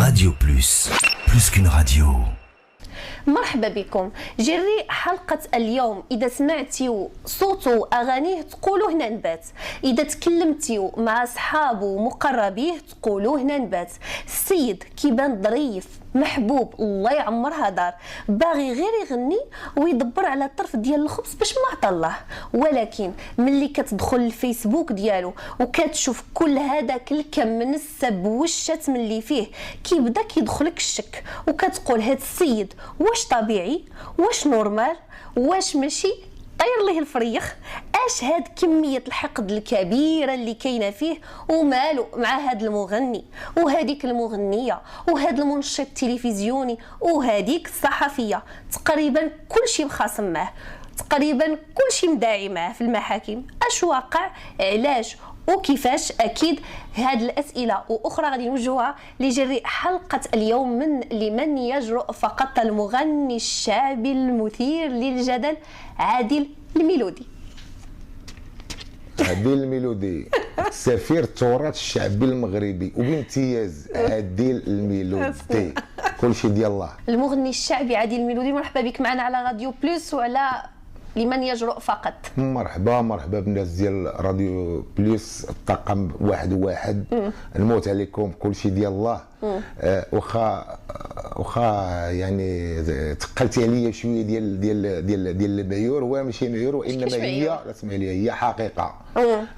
راديو بلوس qu'une radio. مرحبا بكم. جري حلقة اليوم إذا سمعتيو صوته وأغانيه تقولوا هنا نبات، إذا تكلمتيو مع أصحابه ومقربيه تقولوا هنا نبات. السيد كيبان ظريف محبوب الله يعمرها دار، باغي غير يغني ويدبر على الطرف ديال الخبز باش ما عطى الله، ولكن ملي كتدخل الفيسبوك ديالو وكتشوف كل هذاك الكم من السب والشتم اللي فيه كيبدا كيدخلك الشك وكتقول هاد السيد واش طبيعي، واش نورمال، واش ماشي طير ليه الفريخ. اش هاد كميه الحقد الكبيره اللي كاينه فيه، ومالو مع هاد المغني وهاديك المغنيه وهاد المنشط التلفزيوني وهاديك الصحفيه، تقريبا كلشي مخاصم معاه، تقريبا كلشي مداعي معاه في المحاكم. اش واقع، علاش وكيفاش؟ اكيد هاد الاسئله واخرى غادي نوجهوها لجري حلقه اليوم من لمن يجرؤ فقط المغني الشعبي المثير للجدل عادل الميلودي. عادل الميلودي سفير التراث الشعبي المغربي وبامتياز. عادل الميلودي كلشي ديال الله. المغني الشعبي عادل الميلودي، مرحبا بك معنا على راديو بلوس وعلى لمن يجرؤ فقط. مرحبا بالناس ديال راديو بلوس، الطاقم واحد. الموت عليكم كلشي ديال الله. واخا يعني تقلتي عليا شويه ديال المعيور، هو ماشي معيور وانما هي، لا اسمعي لي، هي حقيقه.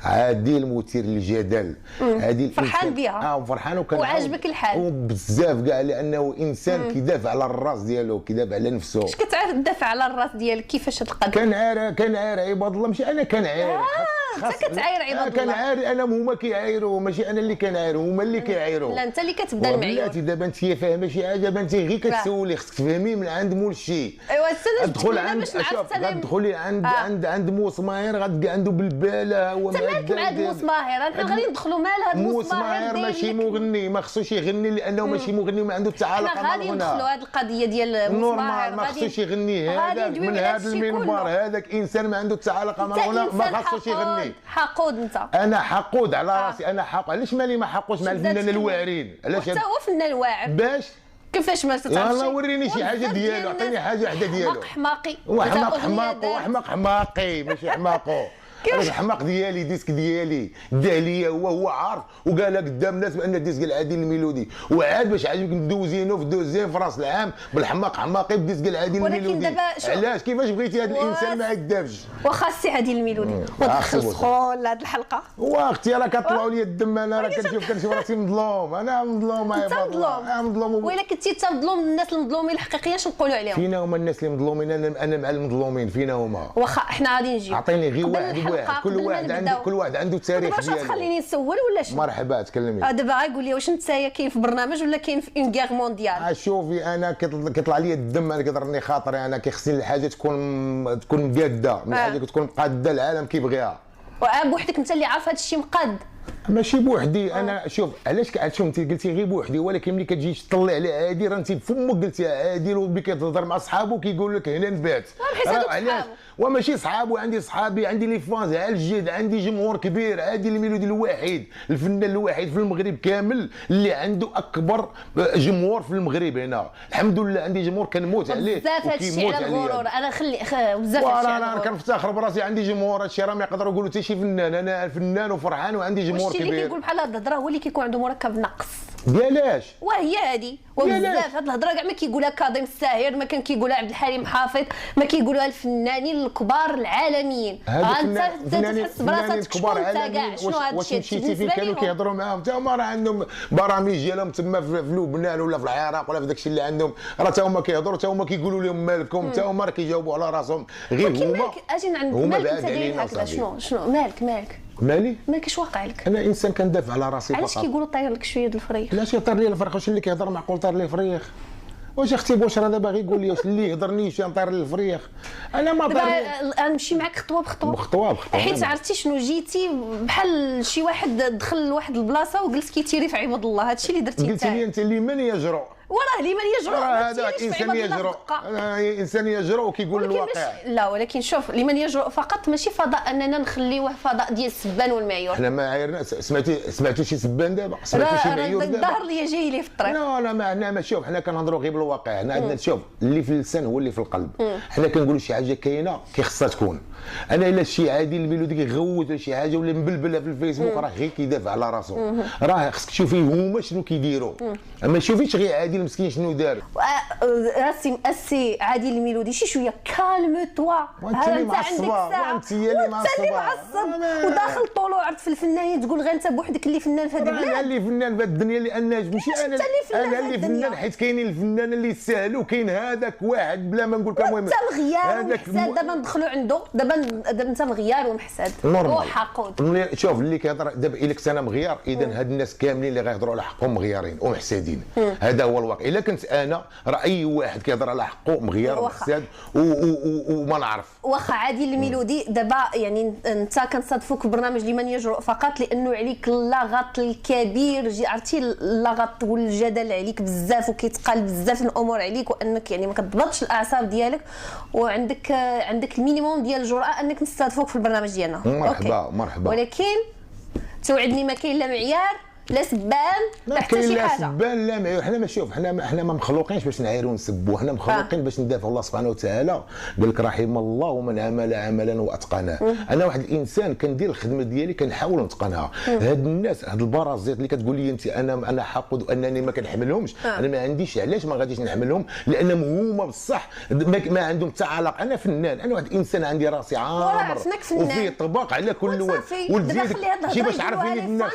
عادل مثير للجدل، عادل فرحان بها. فرحان وعاجبك الحال وبزاف كاع، لانه انسان كيدافع على الراس ديالو، كيدافع على نفسه. اش كتعرف تدافع على الراس ديالك كيفاش تقدر؟ كنعاير عباد الله، ماشي انا كنعاير. انت كتعاير عباد الله. كنعاير انا، هما كيعايروا، ماشي انا اللي كنعاير، هما اللي كيعايروا. لا انت اللي كتبدا المعيور. بلاتي دابا انت فاهمه شي حاجه، دابا انت غير كتسولي، خصك تفهمي من عند مول الشيء. ايوا استنى ادخل عند، غتدخلي عند موسماهر غتلقى عنده بالباله. هو مالك مع هاد موسماهر؟ حنا غادي ندخلوا مال هاد موسماهر ماشي مغني، ما خصوش يغني لانه ماشي مغني وما عنده حتى علاقه مع الغناء. غادي ندخلوا هاد القضيه ديال موسماهر، ما خصوش يغني. هذاك من هذا المنبر، هذاك انسان ما عنده حتى علاقه مع الغناء، ما خصوش يغني. حقود انت. انا حقود على راسي، انا حق. علاش مالي ما حقوش مع الفنانين الواعرين؟ علاش حتى هو فنان واعر؟ باش كيفاش ما تعرفش؟ يلاه وريني شي حاجه ديالو، عطيني حاجه وحده ديالو. حماق حماقي وحماق حماقي ماشي حماقو. الحماق ديالي، ديسك ديالي دا ليا هو عارف، وقالها قدام الناس بان الديسك ديال عادل الميلودي، وعاد باش عجبك ندوزينو في دوزين في راس العام بالحماق حماقي بديسك ديال عادل الميلودي. ولكن دابا علاش كيفاش بغيتي هذا الانسان ما يكذبش؟ واخا السي عادل الميلودي ودخل سخون لهاد الحلقه. واختي راه كطلعوا لي الدم، انا راه كنشوف راسي مظلوم. انا مظلوم يا بابا، مظلوم. وإلا كنتي انت مظلوم، الناس المظلومين الحقيقيين اش نقولوا عليهم؟ فينا هما الناس اللي مظلومين؟ انا مع المظلومين، فينا هما. واخا احنا غادي نجيو. عطيني غير واحد، كل واحد عنده تاريخ ديالو. واش تخليني نسول ولا شنو؟ مرحبا تكلمي. دابا غايقول لي واش نتايا كاين في برنامج ولا كاين في اون غير مونديال؟ شوفي انا كيطلع لي الدم، انا كيضرني خاطري، انا كيخصني الحاجه تكون مقاده، من حاجه كتكون مقاده العالم كيبغيها. بوحدك انت اللي عارف هذا الشيء مقاد؟ ماشي بوحدي. انا شوف علاش شوف انت قلتي غير بوحدي، ولكن ملي كتجي تطلع على عادل راه انت بفمك قلتي عادل، وملي كتهضر مع صحابو كيقول لك هنا نبات. علاش؟ وماشي صحابو، عندي صحابي، عندي لي فانز على الجد، عندي جمهور كبير. عادل الميلودي الوحيد، الفنان الوحيد في المغرب كامل اللي عنده اكبر جمهور في المغرب هنا. الحمد لله عندي جمهور كنموت عليه بزاف. هذا الشيء على الغرور، انا خلي بزاف. انا كنفتخر براسي، عندي جمهور. هذا الشيء راه ما يقدروا يقولوا حتى شي فنان. انا فنان وفرحان وعندي جمهور كبير. اللي كيقول بحال هاد الهضره هو اللي كيكون عنده مركب نقص ديالاش، وهي هذه. وبزاف هاد الهضره كاع ما كيقولها كاظم الساهر، ما كان كيقولها عبد الحليم حافظ، ما كيقولوها الفنانين الكبار العالميين. انت تحس براسك شكون انت كاع؟ شنو هذا الشيء؟ واش مشيتي فين كانوا كيهضروا معاهم؟ حتى هما راه عندهم برامج ديالهم تما في لبنان ولا في العراق ولا في داك الشيء اللي عندهم، راه حتى هما كيهضروا، حتى هما كيقولوا لهم مالكم، حتى هما راه كيجاوبوا على راسهم. غير هما اجي عند مالك انت داير هكذا. شنو مالك مالي؟ مالك اش واقع لك؟ انا انسان كندافع على راسي. علاش كيقولوا طاير لك شويه د الفريخ؟ علاش يطير لي الفريخ؟ واش اللي كيهضر معقول طاير لي الفريخ؟ واش اختي بوشرا دابا غير يقول لي واش اللي يهضرني واش نطير للفريخ؟ انا ما طير. نمشي معاك خطوه بخطوه حيت عرفتي شنو جيتي بحال شي واحد دخل لواحد البلاصه وجلس كيتيري في عباد الله. هادشي اللي درتي قلتي لي انت اللي من يجرؤ وراه لمن يجرؤ هذا انسان يجرؤ، انسان يجرؤ وكيقول الواقع. لا ولكن شوف، لمن يجرؤ فقط ماشي فضاء اننا نخليوه فضاء ديال السبان والمعيور. حنا ما عايرنا. سمعتوا شي سبان دابا؟ سمعتوا شي معيور دابا؟ الظهر اللي جاي لي في الطريق. لا ما حنا ما شوف، حنا كنهضروا غير بالواقع. حنا عندنا شوف اللي في اللسان هو اللي في القلب. حنا كنقولوا شي حاجه كاينه كيخصها تكون. انا الا شي عادي الميلودي كيغوت ولا شي حاجه ولا مبلبله في الفيسبوك راه غير كيدافع على راسو. راه خصك تشوفي هما شنو كيديروا، اما شوفيش غير عادي المسكين شنو دار. السي عادي الميلودي شويه كالم توا، انت اللي معصبه، انت اللي معصب وداخل طولو عرض في الفنانين تقول غير انت بوحدك اللي فنان في هذه البلاد. انا اللي فنان في الدنيا لان ماشي انا اللي فنان، حيت كاينين الفنان اللي يستاهلوا، كاين هذاك واحد بلا ما نقول لك المهم انت مغيار ومحساد. دابا ندخلوا عنده، دابا انت مغيار ومحساد وحقود. شوف اللي كيهضر دابا الا كنت انا مغيار، اذا هاد الناس كاملين اللي غيهضروا على حقهم مغيارين ومحسادين. هذا هو الواقع. الا كنت انا راه اي واحد كيهضر على حقه مغيار ومحساد وما نعرف. واخا عادي الميلودي دابا يعني انت كنصادفوك في برنامج لمن يجرؤ فقط لانه عليك اللغط الكبير، عرفتي اللغط والجدل عليك بزاف وكيتقال بزاف الامور عليك، وانك يعني ما كتضبطش الاعصاب ديالك، وعندك المينيموم ديال الجرأه انك نستضيفوك في البرنامج ديالنا. مرحبا. ولكن توعدني ما كاين لا معيار لا سبان حتى شي حاجه. لا سبان لا معيور. حنا ما شوف، حنا ما مخلوقينش باش نعايروا ونسبوا، حنا مخلوقين باش ندافعوا الله سبحانه وتعالى. قال لك رحم الله من عمل عملا واتقناه. انا واحد الانسان كندير الخدمه ديالي كنحاول نتقنها. هاد الناس هاد البرازيط اللي كتقول لي انت انا حاقد وانني ما كنحملهمش، انا ما عنديش علاش ما غاديش نحملهم، لانهم هما بصح ما عندهم حتى علاقه. انا فنان، انا واحد الانسان عندي راسي عامر وفي طبق على كل وجه. ولزيدك شي باش تعرفيني فنان،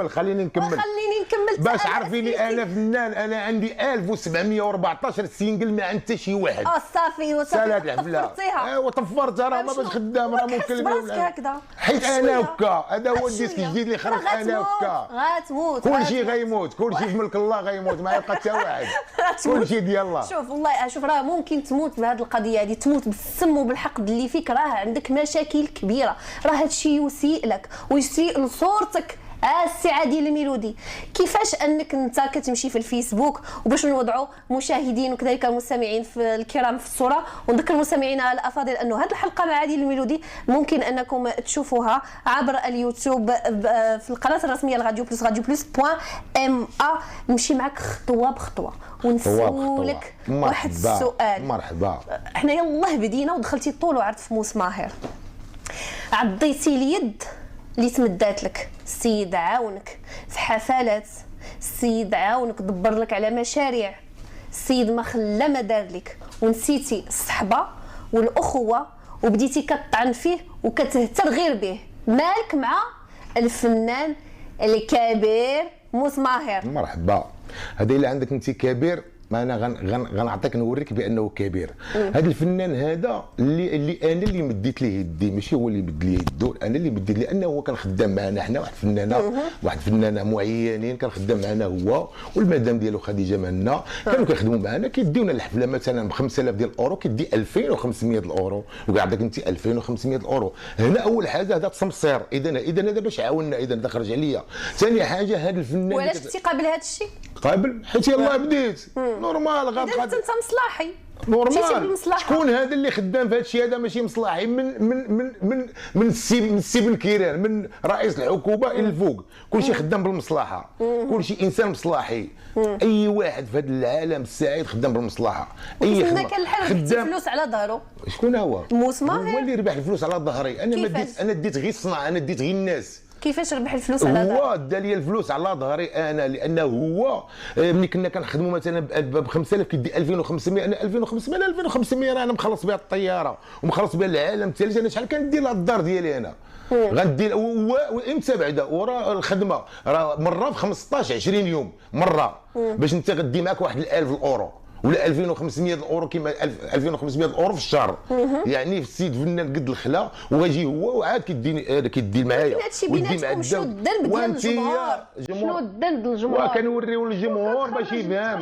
خليني نكمل باش عرفيني انا فنان. انا عندي 1714 سينجل ما عند حتى شي واحد. صافي طفرتيها. وطفرتها راه ما باش خدام، راه ممكن هكذا حيت انا هكا. هذا هو الديسك الجديد اللي خرج. انا هكا غتموت، كلشي غيموت، كلشي في ملك الله غيموت، ما يبقى حتى واحد. كلشي ديال الله. شوف والله شوف راه ممكن تموت بهذه القضيه هذه، تموت بالسم وبالحقد اللي فيك. راه عندك مشاكل كبيره، راه هادشي يسيء لك ويسيء لصورتك. السي عادل الميلودي، كيفاش انك انت كتمشي في الفيسبوك وباش نوضعوا مشاهدين وكذلك المستمعين في الكرام في الصوره، ونذكر المستمعين الافاضل انه هذه الحلقه مع عادل الميلودي ممكن انكم تشوفوها عبر اليوتيوب في القناه الرسميه لراديو بلس، راديو بلس .ma. نمشي معك خطوه بخطوه ونسولك واحد السؤال. مرحبا. احنا يلاه بدينا ودخلتي طول وعرض في موس ماهر، عضيتي اليد اللي تمدات لك، السيد عاونك في حفلات، السيد عاونك دبر لك على مشاريع، السيد ما خلى ما دار لك، ونسيتي الصحبه والاخوه وبديتي كطعن فيه وكتهتر غير به. مالك مع الفنان الكبير موس ماهر؟ مرحبا. هذا اللي عندك انت كبير، ما انا غنعطيك نوريك بانه كبير. هذا الفنان هذا اللي انا اللي مديت ليه يدي، ماشي هو اللي مد لي يدو، انا اللي مديت ليه، لانه هو كان خدام معنا حنا واحد فنانه معينين، كان خدام معنا هو والمدام ديالو خديجه منا، كانوا كيخدموا معنا كيديونا الحفله مثلا ب 5000 ديال الاورو، كيدي 2500 الاورو، وكاع عندك انت 2500 الاورو. هنا اول حاجه هذا تسمصير، اذا هذا باش عاوننا، اذا هذا خرج عليا. ثاني حاجه هذا الفنان وعلاش كنتي قابل هذا الشيء؟ قابل حيت يلاه بديت نورمال. غادي انت مصلحي نورمال. شكون هذا اللي خدام في هذا الشيء؟ هذا ماشي مصلحي من السي بن كيران، من رئيس الحكومه الى الفوق، كلشي خدام بالمصلحه، كلشي انسان مصلحي. اي واحد في هذا العالم السعيد خدام بالمصلحه. اي خدمه كان الحال خدام فلوس على ظهره. شكون هو؟ موس ماهر هو اللي ربح الفلوس على ظهري. انا ما ديت، انا ديت غير الصنعه، انا ديت غير الناس. كيفاش ربح الفلوس على ظهري؟ هو دا لي الفلوس على ظهري انا، لانه هو ملي كنا كنخدموا مثلا ب 5000 كيدي 2500. انا 2500 انا مخلص بها الطياره ومخلص بها العالم الثالث. انا شحال كندير لها الدار ديالي انا غندير وامتى بعدا ورا الخدمه راه مره في 15 20 يوم مره باش انت غدي معاك واحد 1000 الاورو ولا 2500 اورو كيما 2500 اورو في الشهر. يعني السيد فنان قد الخلا وغيجي هو وعاد كيدي معايا. ولكن هادشي بيناتكم شنو الذنب ديال الجمهور؟ شنو الذنب ديال الجمهور؟ وكنوريو للجمهور باش يفهم.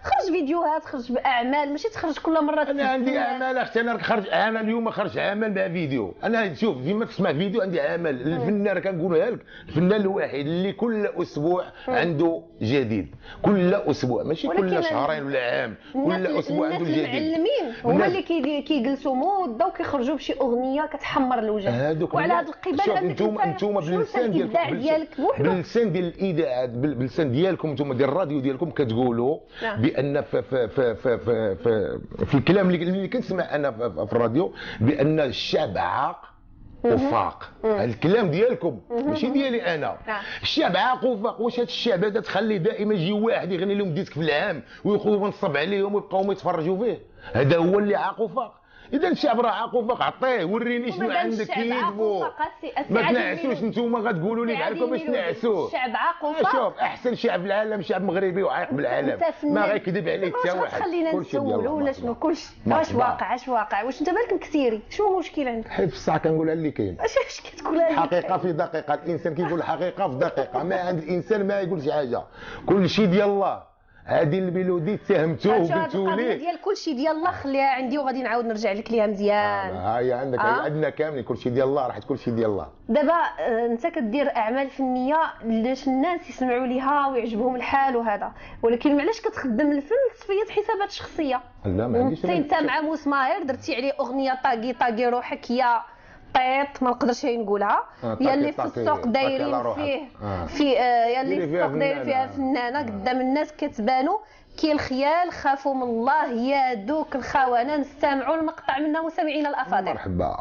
خرج فيديوهات، خرج باعمال، ماشي تخرج كل مره. انا عندي اعمال اختي، انا خرج انا اليوم خرج عمل مع فيديو. انا شوف ديما تسمع فيديو عندي عمل. الفنان كنقولها لك، الفنان الوحيد اللي كل اسبوع عنده جديد، كل اسبوع ماشي كل شهرين ولا عام، كل اسبوع عنده جديد. المعلمين هما اللي كيجلسوا مده وكيخرجوا بشي اغنيه كتحمر الوجه. وعلى هذا القبال انتم باللسان ديال الاذاعه، باللسان ديالكم انتم ديال الراديو ديالكم كتقولوا بان في الكلام اللي كنسمع انا في الراديو بان الشعب عاق وفاق. هذا الكلام ديالكم ماشي ديالي انا. الشعب عاق وفاق. واش هذا الشعب هذا تخليه دائما يجي واحد يغني لهم ديسك في العام ويخوفوا نصب عليهم ويبقاو يتفرجوا فيه؟ هذا هو اللي عاق وفاق. اذا الشعب راه عاق وفاق، عطيه وريني شنو عندك كيدبو. ما تنعسوش نتوما غتقولوا لي بحالكم باش تنعسوا. الشعب عاق وفاق. شوف احسن شعب في العالم شعب مغربي وعايق بالعالم، ما غيكذب عليك حتى واحد. خلينا نسولوا ولا شنو كلشي واش واقع واش انت بالك مكسيري؟ شنو المشكل عندك؟ حيت في الساعه كنقولها اللي كاين. اش كتقولها لي؟ حقيقه في دقيقه. الانسان كيقول الحقيقه في دقيقه، ما عند الانسان ما يقولش حاجه. كل شيء ديال الله. هذه الميلودي تهمتوه وقلتوا لي ديال كلشي ديال الله خليها عندي وغادي نعاود نرجع لك ليها مزيان. ها هي عندك عندنا كاملين كلشي ديال الله، راح كلشي ديال الله. دابا انت كدير اعمال فنيه باش الناس يسمعوا ليها ويعجبهم الحال وهذا، ولكن علاش كتخدم الفن تصفيه حسابات شخصيه؟ لا ما عنديش. انت مع مسماهر درتي عليه اغنيه طاقي روحك يا طيط، ما نقدرش نقولها، يا اللي في السوق دايرين فيه يا اللي في السوق دايرين فيها فنانه قدام الناس كتبانوا كي الخيال خافوا من الله يا دوك الخونه. نستمعوا المقطع منها مستمعينا الافاضل. مرحبا.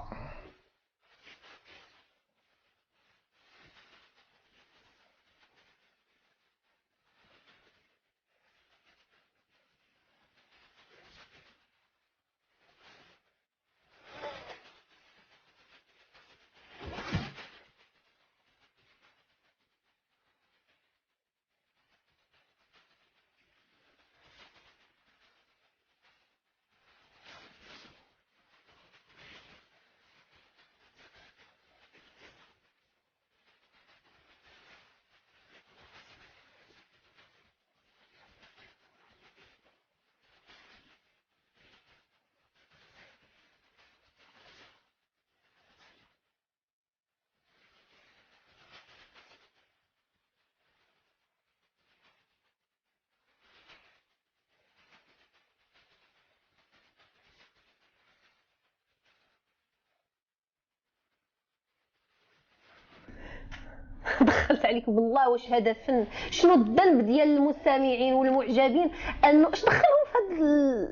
دخلت عليك بالله. واش هذا فن؟ شنو الذنب ديال المستمعين والمعجبين انه اش دخلهم في هذا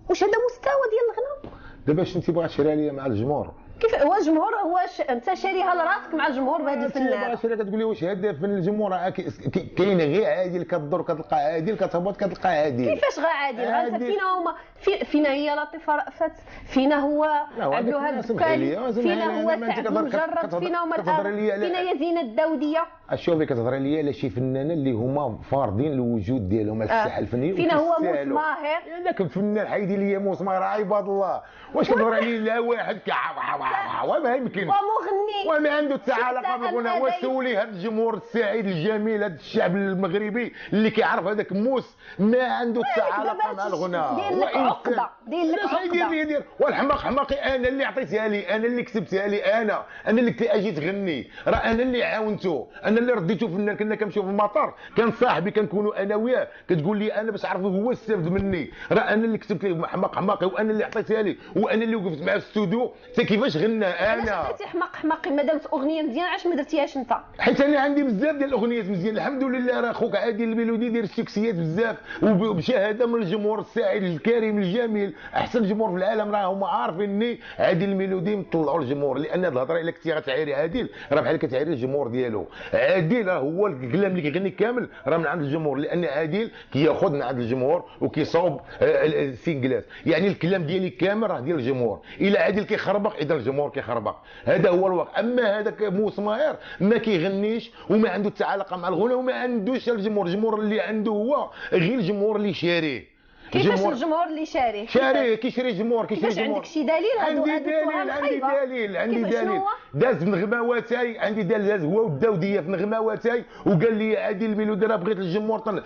واش هذا مستوى ديال الغناء؟ دابا اش انت باغا تشريها ليا مع الجمهور؟ كيف هو الجمهور انت شاريها لراسك مع الجمهور بهذا الفن؟ باغا تشريها كتقول لي واش هذا فن الجمهور؟ كاين غير عادل كتضر كتلقى عادل كتهبط كتلقى عادل. كيفاش غير عادل؟ فينا هما فينا هي لطيفه رأفت، فينا هو عبد الوهاب الدكالي، فينا هو سعد مجرد، فينا هما فينا يا زينه الداوديه. شوفي كتهضري ليا على شي فنانه اللي هما فارضين الوجود ديالهم على الساحه الفنيه. فينا هو مسماهر. ياك الفنان حيدي ليا مسماهر عباد الله. واش كتهضري عليه لا واحد وما يمكن ومغني وما عنده حتى علاقه بالغناء. وسولي هذا الجمهور السعيد الجميل، هذا الشعب المغربي اللي كيعرف هذاك موس ما عنده حتى علاقه مع الغناء. داير لك عقده، داير لك عقده. يدير والحماق حماقي انا اللي عطيتها لي، انا اللي كسبتها لي، انا اللي قلت اجي تغني، راه انا اللي عاونته، انا اللي رديته فنان. كنا كنمشيو في المطار كان صاحبي كنكونوا انا وياه كتقول لي انا باش عرفوا هو استفد مني، راه انا اللي كتبت ليه حماق حماقي وانا اللي عطيتها ليه وانا اللي وقفت معاه في الاستوديو حتى كيفاش غنى. انا علاش عطيتي حماق حماقي ما دامت اغنيه مزيانه علاش ما درتيهاش انت؟ حيت انا عندي بزاف ديال الاغنيات مزيان الحمد لله. راه خوك عادل الميلودي داير السكسيات بزاف وبشهاده من الجمهور السعيد الكريم الجميل، احسن جمهور في العالم. راه هما عارفيني عادل الميلودي مطلعوا الجمهور، لان هاد الهضره الا كنتي غتعايري عادل راه بحال كتعايري الجمهور ديالو. عادل راه هو الكلام اللي كيغني كامل راه من عند الجمهور، لان عادل كياخذ من عند الجمهور وكيصاوب السينجلات. يعني الكلام ديالي كامل راه ديال الجمهور. الا عادل كيخربق اذا الجمهور كيخربق، هذا هو الواقع. اما هذاك مسماهر ما كيغنيش وما عنده حتى علاقه مع الغناء وما عندوش الجمهور. الجمهور اللي عنده هو غير الجمهور اللي شاريه. كيفاش الجمهور اللي شاريه كيشري جمهور كيفاش عندك شي دليل؟ عندي دليل داز في نغماواتاي، عندي داز هو والداوديه في نغماواتاي وقال لي عادل الميلودي راه بغيت الجمهور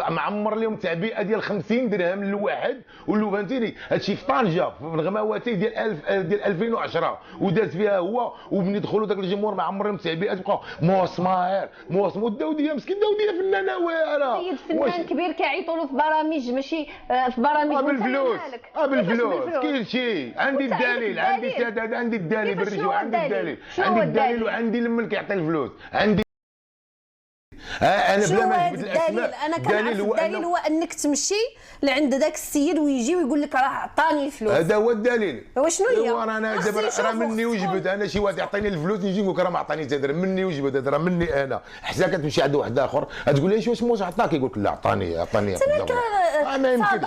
معمر لهم تعبئه ديال 50 درهم للواحد، واللو فهمتيني هادشي في طنجه في نغماواتاي ديال 2010 وداز فيها هو، ومن يدخلوا داك الجمهور معمر لهم تعبئه تبقى مسمار والداوديه مسكين الداوديه فنانه واعره، سيد فنان كبير كيعيطوا له في برامج ماشي في برامج بالفلوس كاين شي عندي الدليل، عندي سداد، عندي الدليل بالرجوع، عندي الدليل وعندي لمن كيعطي الفلوس عندي. انا بلا ما نجبد الاسماء انا كنعرف الدليل هو انك تمشي لعند ذاك السيد ويجي ويقول لك راه عطاني الفلوس، هذا هو الدليل. وشنو هي؟ انا دابا راه مني وجبد، انا شي واحد يعطيني الفلوس نجي نقول لك راه ما عطاني حتى درهم، مني وجبد، هذا راه مني انا. حتى كتمشي عند واحد اخر تقول ليه واش موش عطاك، يقول لك لا عطاني ما يمكن،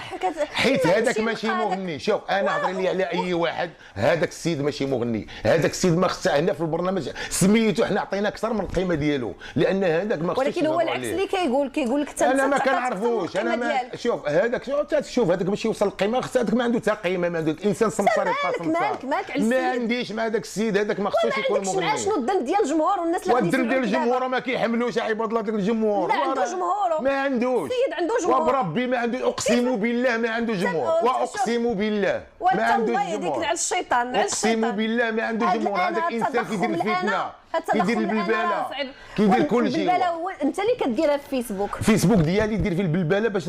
حيت هذاك ماشي مغني. شوف انا هضري لي على اي واحد، هذاك السيد ماشي مغني، هذاك السيد ما خصها هنا في البرنامج سميتو حنا عطينا اكثر من القيمه ديالو، لان هذاك ما خصوش. ولكن هو العكس اللي كيقول لك انا ما كنعرفوش، انا ما شوف هذاك شوف هذاك باش يوصل للقيمه خص هذاك ما عنده حتى قيمه، ما عنده الانسان سمسار يبقى سمسار. مالك ما عنديش مع هذاك السيد، هذاك ما خصوش يكون مغني. شنو الذنب ديال الجمهور والناس اللي الذنب ديال الجمهور ما كيحملوش عباد الله ديك الجمهور. لا عنده جمهور، ما عندوش السيد عنده جمهور وبربي ما عنده، اقسم بالله ما عنده جمهور، واقسم بالله ما عنده جمهور. الله يهديك على الشيطان، اقسم بالله ما عنده جمهور. هذاك الانسان كيدير الفتنه، كيدير البلباله، كيدير كل شيء. انت اللي كديرها في فيسبوك ديالي دير في البلباله باش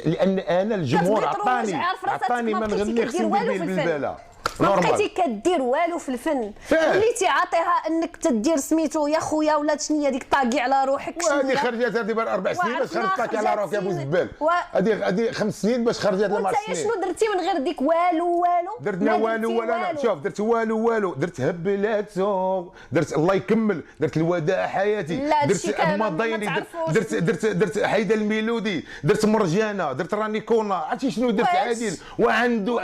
لان انا الجمهور عطاني ما نغني خصني ندير البلباله. ما بقيتي كدير والو في الفن، وليتي عاطيها انك تدير سميتو يا خويا ولات شنو هي ديك طاقي على روحك. وهذه خرجت هذه بار 4 سنين باش خرجت طاقي على روحك يا ابو الزبال. هذه 5 سنين باش خرجت لا 4 سنين. شنو درتي من غير ديك والو؟ درتنا والو شوف درت والو درت هبلاتو، درت الله يكمل، درت الوداع حياتي، درت المضايني، درت حيدة الميلودي، درت مرجانه، درت راني كونا، عرفتي شنو درت عادل. وعنده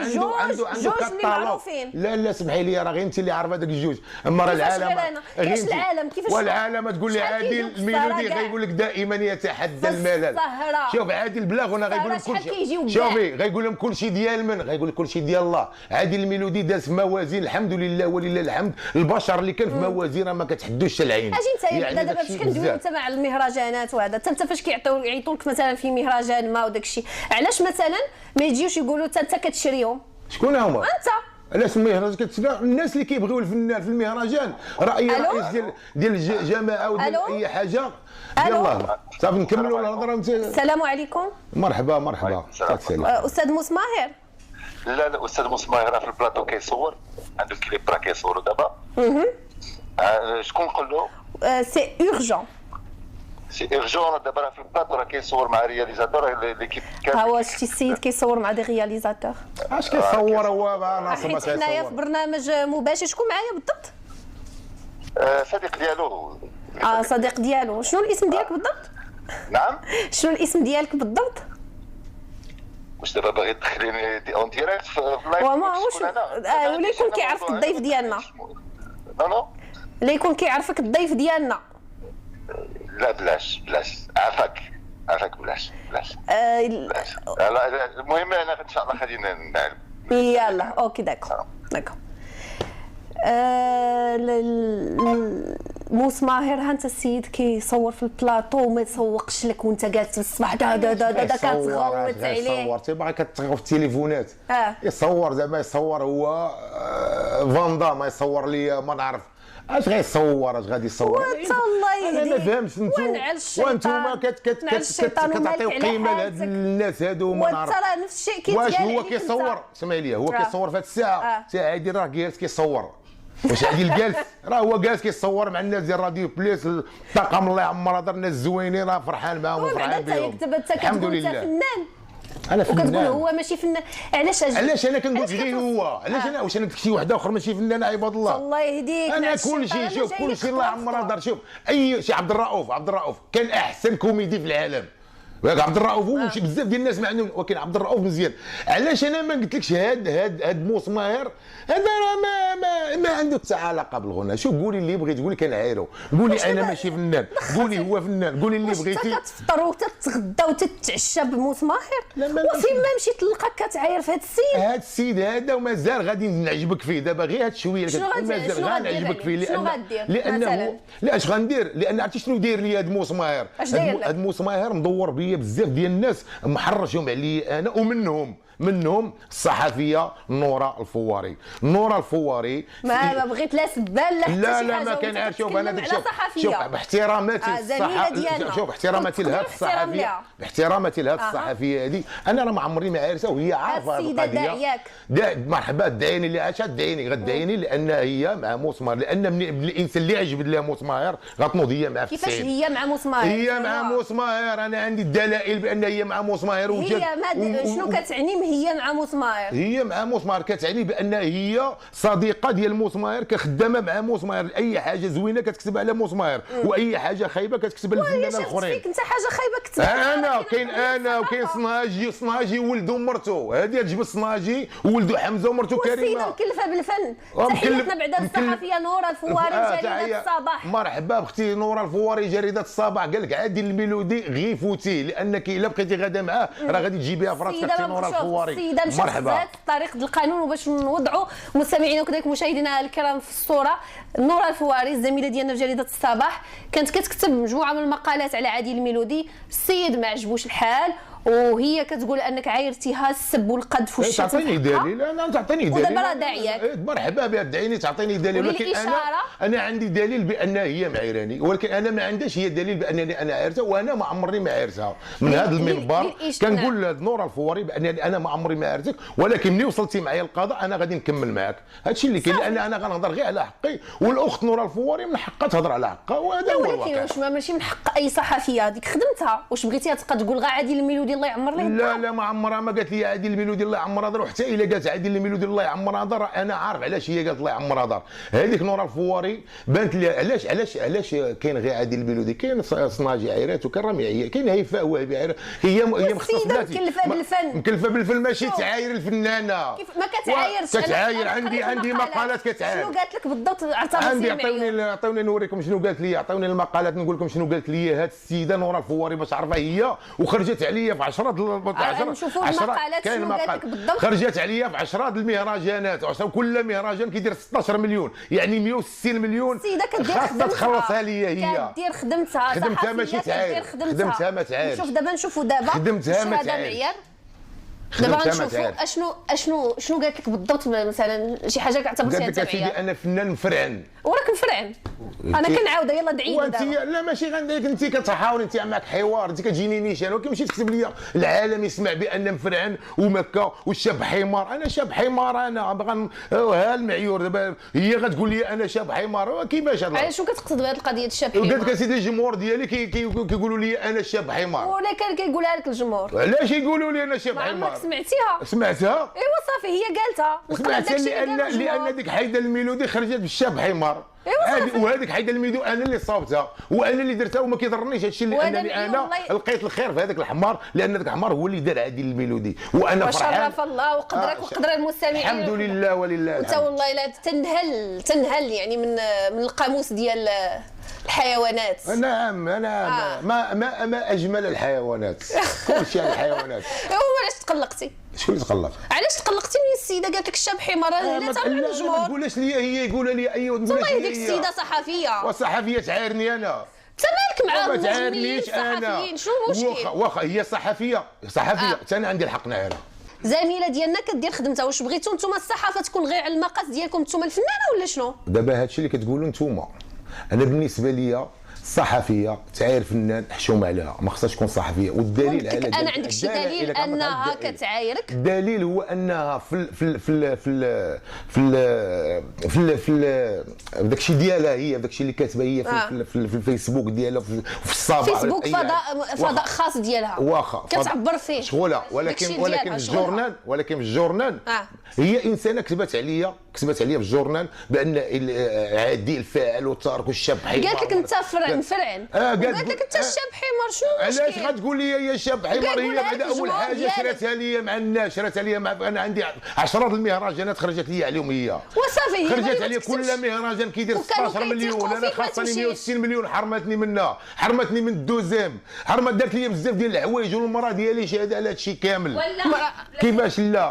كطالب. لا سمحي لي راه غير انت اللي عارفه هذاك الجوج، اما راه العالم كيفاش العالم كيفاش والعالم تقول لي عادل الميلودي غيقول لك دائما يتحدى الملل. شوف عادل بلا غنى غيقول لهم كل شيء، شوفي غيقول لهم كل شيء ديال من، غيقول لك كل شيء ديال الله. عادل الميلودي داز في موازين الحمد لله ولله الحمد، البشر اللي كان في موازين ما كتحدوش العين. اجي انت دابا فاش كندويو انت مع المهرجانات وهذا، انت فاش كيعيطوا لك مثلا في مهرجان ما وداك الشيء، علاش مثلا ما يجيوش يقولوا انت كتشريهم؟ شكون هما؟ انت. علاش المهرجان كتسمع الناس اللي كيبغيو الفنان في المهرجان راي رئيس ديال الجماعه وديال اي حاجه. يلاه صافي نكملوا الهضره. السلام عليكم. مرحبا استاذ مسماهر. لا استاذ مسماهر في البلاطو كيصور، عنده الكليب راه كيصوروا دابا. شكون نقول له؟ سي اورجون. سي اورجون دابا راه في البلاطو راه كيصور مع رياليزاتور ليكيب كامل. ها هو شتي السيد كيصور مع دي رياليزاتور. اش كيصور هو ناصر؟ حيت حنايا في برنامج مباشر. شكون معايا بالضبط؟ صديق ديالو. صديق ديالو. شنو الاسم ديالك بالضبط؟ نعم. شنو الاسم ديالك بالضبط؟ واش دابا باغي تدخليني اون ديريكت في اللايف؟ ولا يكون كيعرفك الضيف ديالنا. نو لا يكون كيعرفك الضيف ديالنا. لا بلاش عافاك بلاش. المهم انا ان شاء الله غادي نعلم. يلا اوكي داكور. مسماهر ها انت السيد كيصور في البلاطو وما يسوقش لك وانت جالس في الصباح دا كتغوت عليه. صورتي باغي كتغوت في التليفونات. يصور زعما يصور هو فاندا ما يصور لي ما نعرف اش غيصور، اش غادي يصور. الله يهديك. انا ما فهمتش وانتوما كتعطيو قيمه لهاد الناس هادو ما نعرف. ترى نفس الشيء كيتقال. واش هو كيصور؟ سمعي لي، هو كيصور في هاد الساعه تاع عادي راه جالس كيصور. واش عادل جالس؟ راه هو جالس كيصور مع الناس ديال راديو بليس، الطاقم الله يعمر هضر الناس زوينين، راه فرحان معاهم وفرحان بهم. الحمد لله. فنان. انا فنان. وكتقول هو ماشي فنان. علاش انا كنقول غير هو؟ علاش انا واش انا داك شي واحد اخر ماشي فنان عباد الله؟ الله يهديك. انا كل شيء شوف كل شيء الله يعمر هضر. شوف اي شي عبد الرؤوف كان احسن كوميدي في العالم. ياك عبد الرؤوف وشي بزاف ديال الناس ما عندهم، ولكن عبد الرؤوف مزيان. علاش انا ما قلتلكش هاد مسمار هذا راه ما عنده حتى علاقه بالغنى. شوف قولي اللي بغيتي، قولي كنعايرو، قولي انا ماشي فنان، قولي هو فنان، قولي اللي بغيتي. واش كتفطر وتتغدى وتتعشى بمسمار؟ وفين ما مشيت تلقاك كتعاير في هذا السيد؟ هذا السيد هذا ومازال غادي نعجبك فيه دابا غير هاد شويه اللي مازال غنعجبك فيه. لانه لا اش غندير؟ لان عرفتي شنو داير لي هاد مسمار؟ هاد مسمار مدور بيا بزاف ديال الناس، محرجهم عليا انا، ومنهم الصحفيه نورة الفواري. نورة الفواري ما بغيت لا سبان لا لا ما كان عارف. شوف انا شوف باحتراماتي شوف باحتراماتي لهاد الصحفيه، باحتراماتي لهاد الصحفيه هذه، انا راه ما عمري ما عارفها وهي عارفه هذه القضيه. مرحبا دعيني اللي عاشت، غدعيني لان هي مع مسمار، لان من الانسان اللي عجبت لها مسمار غتنوض هي مع كيفاش هي مع مسمار؟ هي مع مسمار، انا عندي الدلائل بان هي مع مسمار. هي شنو كتعني هي مع مسمار؟ هي مع مسمار كتعني بان هي صديقه ديال مسمار، كخدامه مع مسمار، اي حاجه زوينه كتكتب على مسمار، واي حاجه خايبه كتكتب على الفنانين الاخرين. فيك انت حاجه خايبه كتبها؟ انا وكاين صناجي ولده ومرته، هذه تجبد صناجي وولده حمزه ومرته كريمه. والسيده مكلفه بالفن. تحياتنا بعدا الصحفيه نورة الفواري جريده الصباح. مرحبا بختي نورة الفواري جريده الصباح. قال لك عادل الميلودي غير فوتيه، لانك الا بقيتي غادا معاه راه غادي تجيبيها في راسك اختي نورة الفواري. السيده مشات طريق القانون، وباش نوضعوا مستمعينا وكذلك مشاهدينا الكرام في الصوره، نورة الفواري الزميله ديالنا في جريده الصباح كانت كتكتب مجموعه من المقالات على عادل الميلودي. السيد ما عجبوش الحال، وهي كتقول انك عايرتيها السب والقذف والشتم. تعطيني دليل، انا تعطيني دليل ودابا راه داعياك. مرحبا بها دعيني تعطيني دليل، ولكن انا عندي دليل بان هي معيراني، ولكن انا ما عندهاش هي دليل بانني انا عايرتها، وانا ما عمري ما عايرتها. من هذا المنبر كنقول لنورة الفواري بانني انا ما عمري ما عايرتك، ولكن ملي وصلتي معايا القضاء انا غادي نكمل معاك. هذا الشيء اللي كاين، لان انا غنهضر غير على حقي، والاخت نورة الفواري من حقها تهضر على حقها، وهذا هو الواقع. ولكن واش ماشي من حق اي صحفيه هذيك خدمتها؟ واش بغيتيها تبقى تقول غير عادل الميلودي الله يعمر ليه؟ لا ما عمرها ما قالت لي عادل الميلودي الله يعمرها دار، وحتى الا قالت عادل الميلودي الله يعمرها دار انا عارف علاش هي قالت الله يعمرها دار. هذيك نورة الفواري بانت لي علاش كاين غير عادل الميلودي، كاين صناجي عيرات وكاين رامي، كاين هيفاء وهبي عيرات، هي مختصه مكلفه بالفن. مكلفه بالفن ماشي تعاير الفنانه. كيف ما كتعايرش؟ كتعاير. عندي مقالات كتعاير. شنو قالت لك بالضبط؟ عندي عطوني نوريكم شنو قالت لي، عطوني المقالات نقول لكم شنو قالت لي هاد السيده نورة الفواري باش عرفها هي، وخرجت عليا في 10 كاين مقالات خرجت عليا في 10 المهرجانات، كل مهرجان كيدير 16 مليون، يعني 160 مليون. السيده كدير خاصها تخلصها ليا، هي كدير خدمتها ماشي تعاير، خدمتها ما تعايرش. شوف دابا نشوفوا دابا خدمتها ما تعايرش. دابا غنشوفوا اشنو قالت لك بالضبط، مثلا شي حاجه كتعتبريها قالت لك سيدي انا فنان مفرعن. وراك مفرعن. انا كنعاود يلا دعيني دابا. لا ماشي غنديك، انت كتحاوري، انت معك حوار، انت كتجيني نيشان، ولكن ماشي تكتب لي العالم يسمع بان مفرعن ومكه والشاب حمار. انا شاب حمار، انا باغا ها المعيور دابا هي غتقول لي انا شاب حمار، كيفاش هذا؟ علاش شنو كتقصد بهذه القضيه الشاب حمار؟ قالت لك سيدي الجمهور ديالي كيقولوا لي انا شاب حمار. ولا كان كيقولها لك الجمهور؟ علاش يقولوا لي انا شاب حمار؟ سمعتيها؟ سمعتها؟ ايوا صافي هي قالتها. سمعتها لان ديك حيده الميلودي خرجت بالشاب حمار. وهذيك حيده الميدو انا اللي صابتها وانا اللي درتها، وما كيضرنيش هذا الشيء، لانني انا لقيت الخير في هذاك الحمار، لان هذاك الحمار هو اللي دار عادل الميلودي، وانا فرحان. وشرف الله وقدرك وقدر المستمعين. الحمد لله ولله الحمد. انت والله لا تنهل يعني من القاموس ديال الحيوانات. نعم ما اجمل الحيوانات. كل شيء عن الحيوانات. علاش تقلقتي؟ شكون اللي تقلق؟ علاش تقلقتي من السيده قالت لك الشاب حمار؟ لا تعمل الجمهور. ما تقولش لي هي، يقولها لي ايوا تقول والله ديك السيده صحفيه، والصحفيه تعايرني انا. انت مالك مع ما تعايرنيش انا. شنو المشكل؟ واخا هي صحفيه حتى انا عندي الحق نعايرها. زميله ديالنا كدير خدمتها. واش بغيتوا نتوما الصحافه تكون غير على المقاس ديالكم نتوما الفنانه ولا شنو؟ دابا هادشي اللي كتقولوا نتوما، انا بالنسبه ليا الصحفيه تعاير فنان حشوم عليها، ما خصهاش تكون صحفيه. والدليل على انا عندك شي دليل انها كتعايرك؟ الدليل هو انها في داكشي ديالها، هي داكشي اللي كاتبه هي في الفيسبوك ديالها، في الصباح فيسبوك فضاء خاص ديالها، واخا كتعبر فيه شغله. ولكن في الجورنال هي انسانه كتبت عليا كتبت عليا في الجورنال بان عادي الفاعل والتارك والشبحي. قالت لك انت فرعن قالت لك انت الشاب حمار. شنو علاش غتقول لي يا شاب حمار؟ هي بعد اول حاجه شراتها لي مع الناس، شراتها لي انا عندي 10 المهرجانات خرجت لي عليهم هي وصافي. خرجت عليه كل مهرجان كيدير 16 مليون، انا خاصني 160 مليون. حرمتني منها، حرمتني من الدوزيم، دارت لي بزاف ديال الحوايج، والمراه ديالي شهاده على هذا الشيء كامل. كيفاش لا؟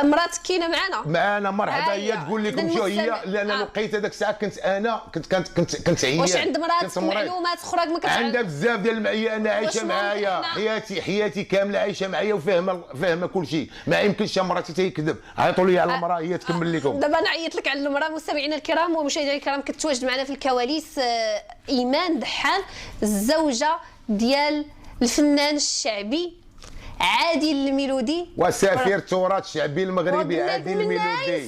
مراتك كاينه معنا مرحبا. هي تقول لكم شو هي، لان لقيت هذاك الساعه كنت عيان. واش عند مراتك معلومات اخرى ما كتعرف؟ عندها بزاف ديال المعيه، انا عايشه معايا حياتي كامله عايشه معايا وفاهمه كل شيء. ما يمكنش مراتي تيكذب. عيطوا لي على المراه هي تكمل لكم. دابا نعيط لك على المراه. مستمعينا الكرام ومشاهدينا الكرام، كتواجد معنا في الكواليس ايمان دحان، الزوجه ديال الفنان الشعبي عادل الميلودي وسفير التراث الشعبي المغربي. عادل الميلودي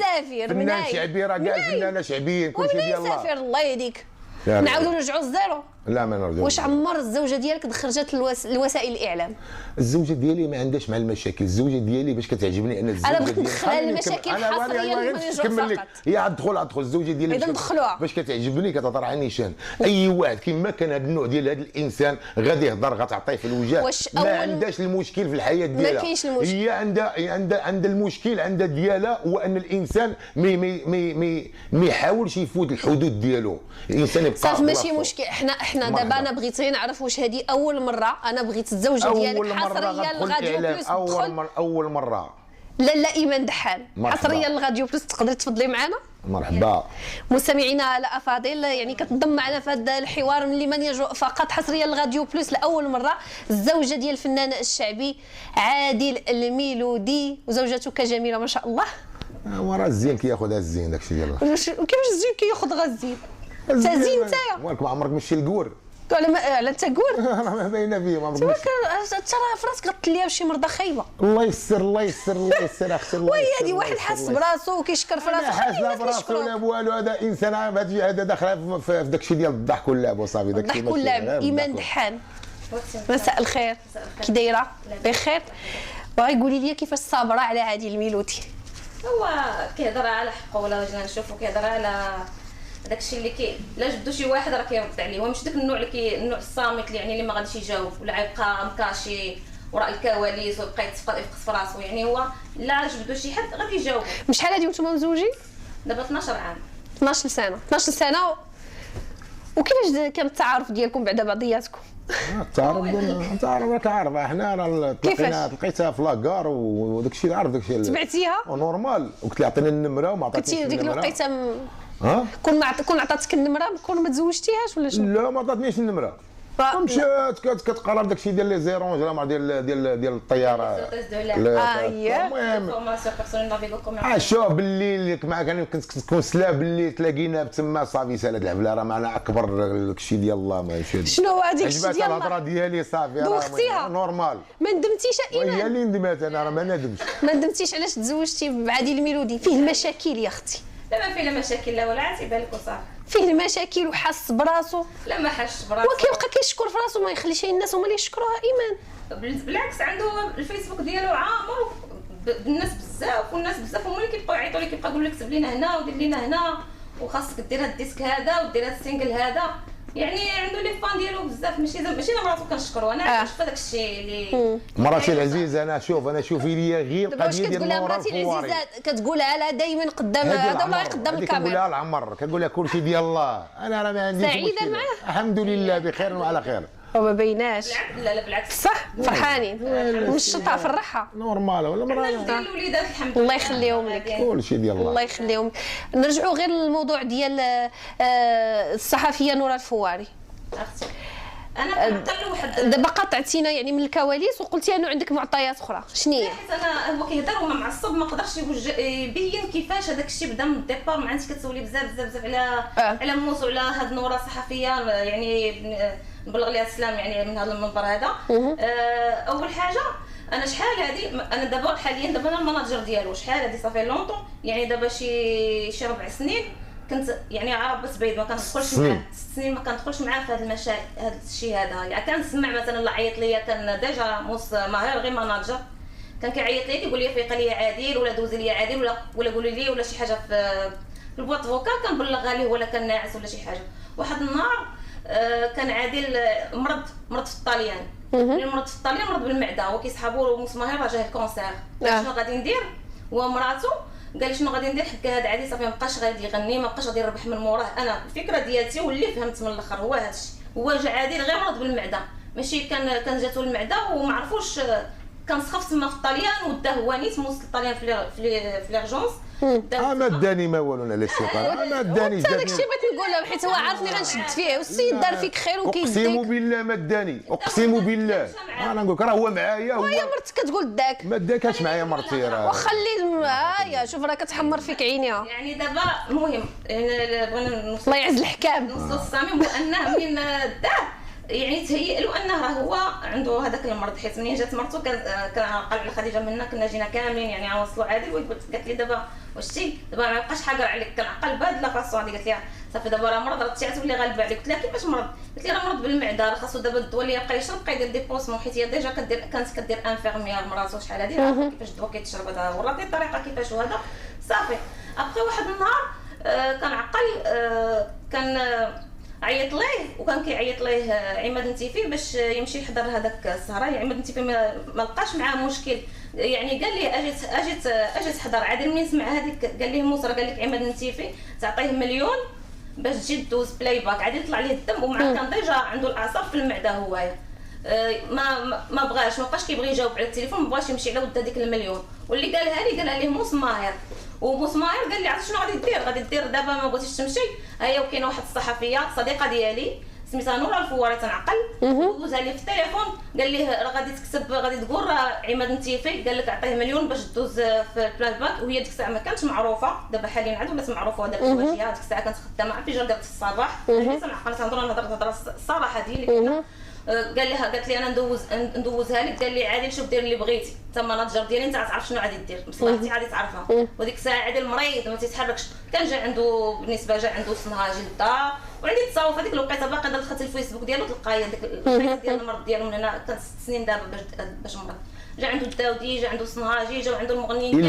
فنان شعبي، راه كاع فنانه شعبيين كلشي ديال الله. سافر الله يهديك. نعاودوا نرجعوا للزيرو. لا ما نرجعوش. واش عمر الزوجه ديالك خرجت لوسائل الاعلام؟ الزوجه ديالي ما عندهاش مع المشاكل. الزوجه ديالي باش كتعجبني انا الزوجه ديالي. انا بغيت ندخلها المشاكل حصريا نكمل لك. هي ادخل الزوجه ديالي باش كتعجبني كتهضر عن نيشان. اي واحد كما كان هذا النوع ديال هذا الانسان غادي يهضر غتعطيه في الوجه. ما عندهاش المشكل في الحياه ديالها. ما كاينش المشكل. هي عندها المشكل عندها ديالها، هو ان الانسان ما يحاولش يفوت الحدود ديالو. الانسان يبقى صافي ماشي مشكل. احنا دابا انا بغيت غير نعرف واش هذه اول مره. انا بغيت الزوجه ديالك حصريا للغاديو بلوس اول مره. لا ايمان دحان حصريا للغاديو بلوس. تقدري تفضلي معنا؟ مرحبا. مستمعينا الافاضل، يعني كتنضم معنا في هذا الحوار من لمن يجرؤ فقط حصريا للغاديو بلوس لاول مره الزوجه ديال الفنان الشعبي عادل الميلودي، وزوجتك جميله ما شاء الله. وراه الزين كياخذها الزين داكشي ديالها. كيفاش الزين كياخذ غير الزين؟ انت زين نتايا. مالك ما عمرك مشي للكور؟ على انت كور؟ راه ما باينه فيه. ما انت راه في راسك غتليها بشي مرضى خايبه. الله يسر اختي. الله وهي هذه واحد حاس براسو وكيشكر في راسو. حاس لا براسو لا والو. هذا انسان هذا داخل في داكشي ديال الضحك واللعب وصافي. داكشي الضحك واللعب. ايمان دحان مساء الخير، كي دايره؟ بخير. بغا قولي لي كيفاش صابره على عادل الميلودي؟ هو كيهضر على حقه، ولا جينا نشوفو كيهضر على داكشي اللي لا جبدو شي واحد راه كيرد عليه. هو ماشي داك النوع النوع الصامت اللي يعني اللي ما غاديش يجاوب ولا يبقى مكاشي وراء الكواليس ويبقى يتفقد في راسو. يعني هو لا جبدو شي حد غادي يجاوب. شحال هادي وانتم مزوجين؟ دابا 12 عام. 12 سنه. وكيفاش كان التعارف ديالكم بعدا بعضياتكم؟ التعارف احنا راه لقيتها في لاكار وداك الشيء عارف داك الشيء تبعتيها نورمال. وقلت لها عطيني النمره وما عطاتنيش كنتي ديك الوقيته كون عطاتك النمره كون ما تزوجتيهاش ولا شنو؟ لا ما عطاتنيش النمره. مشات كتقرا داك الشيء ديال لي زيرونج ولا ديال الطياره. المهم شوف بالليل كنت تكون سلا بالليل تلاقينا تما صافي سالت الحفله. راه معنا اكبر داك الشيء ديال الله ما يشهد. شنو هو هذاك الشيء ديال الله؟ الهضره ديالي صافي راه نورمال. ما ندمتيش ايمان؟ هي اللي ندمت انا، راه ما ندمتش. ما ندمتيش علاش تزوجتي بعادل الميلودي؟ فيه المشاكل يا اختي. لا ما فيه لا مشاكل لا ولا عاد يبان لك وصافي. فيه المشاكل وحاس براسو. لا ما حاسش براسو. وكيبقى كيشكر في راسو ما يخليش الناس هما اللي يشكروها. ايمان بالعكس عنده الفيسبوك ديالو عامر بالناس بزاف، والناس بزاف هما اللي كيبقاو يعيطوا ليه، كيبقى يقول لك كتب لينا هنا ودير لينا هنا وخاصك دير هاد الديسك هذا ودير هاد السينجل هذا. يعني عنده لي فان ديالو بزاف. ماشي مراتو كنشكرو. انا عرفت داك الشيء اللي مراتي العزيزه. انا شوفي ليا غير القضيه ديال كتقولها مراتي العزيزه كتقولها لها دائما قدام هذا ولا قدام الكاميرا؟ كنقولها العمر كنقولها كلشي ديال الله. انا راه ما عنديش سعيده معاه الحمد لله بخير وعلى خير. وما بيناش. لا بالعكس صح فرحانين ونشطها فرحها نورمال ولا مرة. الوليدات الحمد لله الله يخليهم لك. كلشي ديال الله. الله يخليهم. نرجعوا غير للموضوع ديال الصحفيه نورا الفواري. اختي انا كنعطي واحد دابا قاطعتينا يعني من الكواليس وقلتي انه عندك معطيات اخرى. شنو هي؟ حيت انا هو كيهضر وما معصب ما قدرش يبين كيفاش هذاك الشيء بدا من الديبار. ما عندك كتسولي بزاف على موس وعلى هاد نورا صحفيه يعني نبلغ ليها السلام يعني من هذا المنبر هذا. اول حاجه انا شحال هادي انا دابا حاليا انا المناجر ديالو. شحال هادي صافي لونطون يعني دابا شي 4 سنين كنت يعني عارف بس بعيد ما كندخلش معاه. 6 سنين ما كندخلش معاه في هذا الشيء هذا. يعني كنسمع مثلا اللي عيط ليا كان ديجا موس ماهر غير مناجر كان كيعيط لي كيقول لي فيق لي عادل ولا دوزي لي عادل ولا قولي لي ولا شي حاجه في البواط فوكال، كنبلغها ليه ولا كان ناعس ولا شي حاجه. واحد النهار كان عادل مرض في الطاليان، ملي مرض في الطاليان مرض بالمعده، هو كيسحابو مسمار راه جاه الكونسير. شنو غادي ندير؟ ومراتو قال لي شنو غادي ندير، حكى هذا عادي صافي مابقاش غادي يغني، مابقاش غادي يربح من موراه. انا الفكره ديالتي واللي فهمت من الاخر هو هادشي، هو جا عادل غير مرض بالمعده، ماشي كان جاتو المعده وما عرفوش، كان سخف تما في الطاليان وداه هو نيت موصل الطاليان في ليرجونس. ما داني ما والو على الشيطان، ما داني. انت داكشي بغيت نقول له، حيت هو عارفني غنشد فيه، والسيد دار فيك خير وكيديك. اقسم بالله ما داني، اقسم بالله. انا نقول لك راه هو معايا، وهي مرتك كتقول داك ما داكاش معايا مرتي راه. وخلي يا شوف راه كتحمر فيك عينيها. يعني دابا المهم بغينا نوصل الله يعز الحكام. نوصل الصميم، هو انه منين داه يعني تهيأ له انه راه هو عنده هذاك المرض، حيت منين جات مرته كان قال على خديجه منا كنا جينا كاملين يعني غنوصلوا عادل، قالت لي دابا واش تي دابا ما بقاش حاجر عليك، كنعقل بهاد راسو عندي. قالت لي صافي دابا راه مرض، راه تولي غالبه عليك. قلت لها كيفاش مرض؟ قالت لي راه مرض بالمعده، راه خاصو دابا الدواء اللي يبقى يشرب بقى يدير ديبوسمون، حيت هي ديجا كانت كدير انفيرميير مراتو شحال هادي، عارفه كيفاش الدواء كيتشرب، هذا وراتني الطريقه كيفاش وهذا صافي. ابخي واحد النهار كنعقل كان عيط ليه، وكان كيعيط ليه عماد النتيفي باش يمشي يحضر هذاك السهره. عماد النتيفي ما لقاش معاه مشكل، يعني قال لي اجي تحضر. عادل منين سمع هذيك قال ليه موسى قال لك عماد النتيفي تعطيه 1,000,000 باش تجي دوز بلاي باك. عادل طلع ليه الدم ومع كان ديجا عنده الاعصاب في المعده هوايا. ما بقاش كيبغي يجاوب على التليفون، ما بغاش يمشي على ود هذيك 1,000,000. واللي قالها ليه موس ماهر، وموس ماهر قال لي عرفتي شنو غادي دير دابا ما بغيتيش تمشي. هيا وكاينه واحد الصحفيه صديقه ديالي سميتها نورا الفواري تنعقل، دوزها لي في التليفون قال ليه راه غادي تقول راه عماد النتيفي قال لك عطيه 1,000,000 باش دوز في البلاي باك. وهي ديك الساعه ما كانتش معروفه، دابا حاليا عاد ولات معروفه دابا واجهه. ديك الساعه كانت خدامه في جردة الصباح، حيت تنعقل تنهضر الصراحه ديالي. قالت لي انا ندوزها لك. قال لي عادل شوف دير اللي بغيتي، انت ماناجر ديالي انت غتعرف شنو غادي دير، مصلحتي غادي تعرفها. وديك الساعه عادل مريض ما تيتحركش، كان جا عنده بالنسبه صنهاجي للدار، وعندي تصاور في هذيك الوقيته باقي دخلت الفيسبوك ديالو تلقاي هذيك الحاجه ديال المرض ديالو. من هنا كانت 6 سنين دابا باش مرض. جا عنده الداودي، جا عنده صنهاجي، جاو عنده المغنيين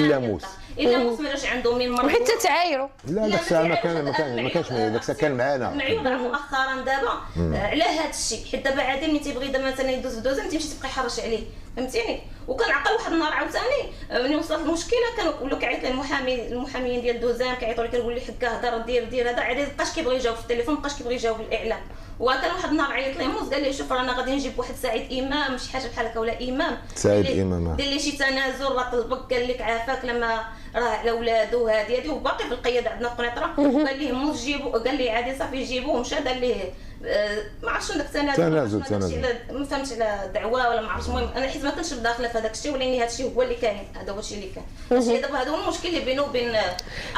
الا موس ما جاش عنده من مرض. وحتى تعايروا. لا داك الساعه ما كانش معايا، داك الساعه كان معانا. معيوب مؤخرا دابا على هذا الشيء، حيت دابا عادل ملي تيبغي دابا مثلا يدوز في دوزه تمشي تبقى يحرش عليه، فهمتيني. وكنعقل واحد النهار عاوتاني ملي وصلت المشكله كانوا ولاو كيعيط لي المحاميين ديال دوزان كيعيطوا لي كيقول لي حكا هضر دير هذا. عادل مابقاش كيبغي يجاوب في التليفون، مابقاش كيبغي يجاوب الاعلام. وكان واحد النهار عيط لي موس قال لي شوف رانا غادي نجيب واحد سعيد امام شي حاجه بحال هكا ولا امام سعيد امام دير لي شي تنازل، راه طلبك قال لك عافاك لما راه على ولادو هادي وباقي في القياده عندنا في قنيطره. قال ليه موس جيبو، قال لي عادي صافي جيبوه. مشى دار ليه ما عرفتش داك التنازل ما فهمتش على دعوه ولا ما عرفتش. المهم انا حيت ما كنتش داخله في هذاك الشيء، ولاني هذا الشيء هو اللي كاين، هذا هو الشيء اللي كان. ماشي دابا هذا هو المشكل اللي بينه وبين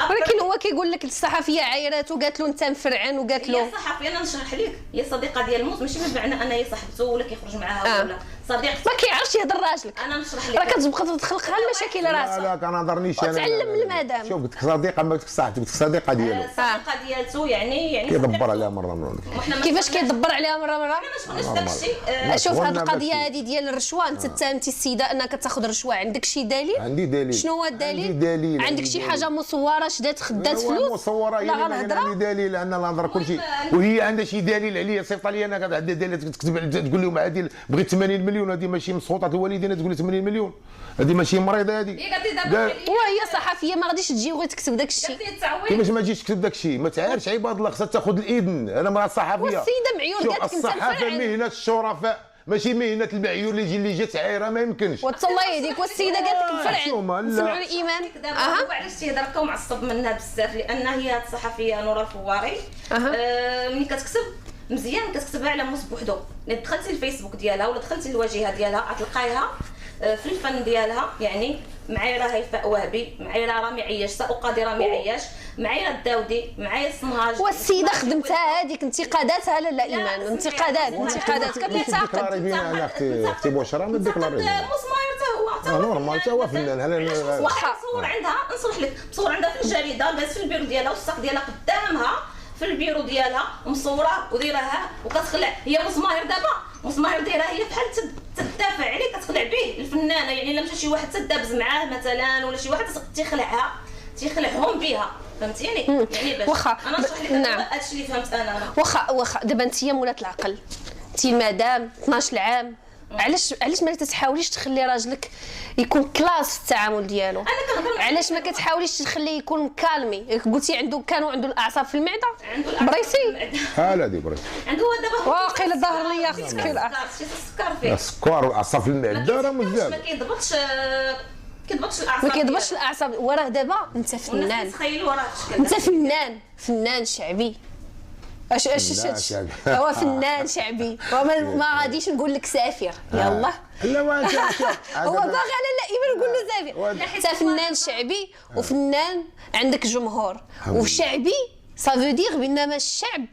ولكن هو كيقول لك الصحفيه عايرات وقالت له انت مفرعن وقالت له هي صحفيه. انا نشرح لك هي صديقه ديال موس، ماشي بمعنى انها هي صاحبته ولا كيخرج معاها ولا صديقتي. ما كيعرفش يهضر راجلك. انا نشرح لك راه كتبقى تخلق غير المشاكل راسها. لا كنهضرنيش انا تعلم المدام. شوف قلت لك صديقه ما قلت لك صاحبتي، قلت لك صديقه ديالو. الصديقه ديالته يعني كيدبر عليها مره كيفاش كيدبر عليها مره ما شفناش داك الشيء. شوف هذه القضيه هذه ديال الرشوه، انت اتهمتي السيده انها كتاخذ رشوه، عندك شي دليل؟ عندي دليل. شنو هو الدليل؟ عندي دليل. عندك شي حاجه مصوره خدات فلوس؟ مصوره هي اللي عندي دليل ان الهضره كلشي، وهي عندها شي دليل عليا صيفط لي انا عندها دليل تكتب تقول لهم عادل بغيت 80 مليون. هذه ماشي مسخوطه الوالدين تقول لي 80 مليون، هذه ماشي مريضه هذه. هي قالت لي دابا وهي صحفيه ما غاديش تجي وغير تكتب داك الشيء. قالت لي تعويض كيفاش ما تجيش تكتب داك الشيء؟ ما تعارش عباد الله، خصها تاخذ الاذن. انا مراه صحفيه. والسيده معيور قالت لك انت الصحافه مهنه الشرفاء ماشي مهنه المعيور اللي جات عايره، ما يمكنش. الله يهديك. والسيده قالت لك مفرعن. سمعوا الايمان. دابا علاش تيهضر هكا ومعصب منها بزاف؟ لان هي هاد الصحفيه نورا الفواري ملي كتكتب مزيان كتكتبها على موس بوحدو. الا دخلتي الفيسبوك ديالها ولا دخلتي الواجهه ديالها غتلقايها في الفن ديالها، يعني معايره هيفاء وهبي، معايره رامي عياش، سأقاضي رامي عياش، معايره الداودي، معايا الصنهاج. والسيده خدمتها هذيك انتقاداتها لا ايمان، انتقادات كتنتقد. انا اختي بشرى ما ديكلاري مسمار حتى هو نورمال حتى هو فنان. واخا نصور عندها نصلح لك، مصور عندها في الجريده، جالس في البيرو ديالها والساق ديالها قدامها في البيرو ديالها ومصوره وديرها وكتخلع. هي مسمار دابا مسمار دايره هي بحال تدافع عليك، كتخلع تيخلع به الفنانه، يعني الا مشى شي واحد تدابز معاه مثلا ولا شي واحد تيخلعها تيخلعهم بها، فهمتيني؟ يعني باش واخا انا نشرح لك هادشي اللي فهمت انا. واخا دابا انت مولات العقل، انت المدام 12 عام، علاش ما تحاوليش تخلي راجلك يكون كلاس في التعامل ديالو؟ انا كنهضر علاش ما كتحاوليش تخليه يكون كالمي؟ قلتي كانوا عنده الاعصاب في المعده، بريسي لا دي بريسي عنده هو دابا واقيلا ظهر لي اختك شي السكر فيه السكر والاعصاب في المعده راه مزيان. ما كيضبطش الاعصاب، ما كيضبطش الاعصاب. وراه دابا انت فنان، تخيلوا راه الشكل انت فنان شعبي. اش هو فنان شعبي، وما غاديش نقول لك سافر يلا. لا ما هو باغي على الايمان نقول له سافر. انت فنان شعبي وفنان عندك جمهور، وشعبي صافو دير بانما الشعب،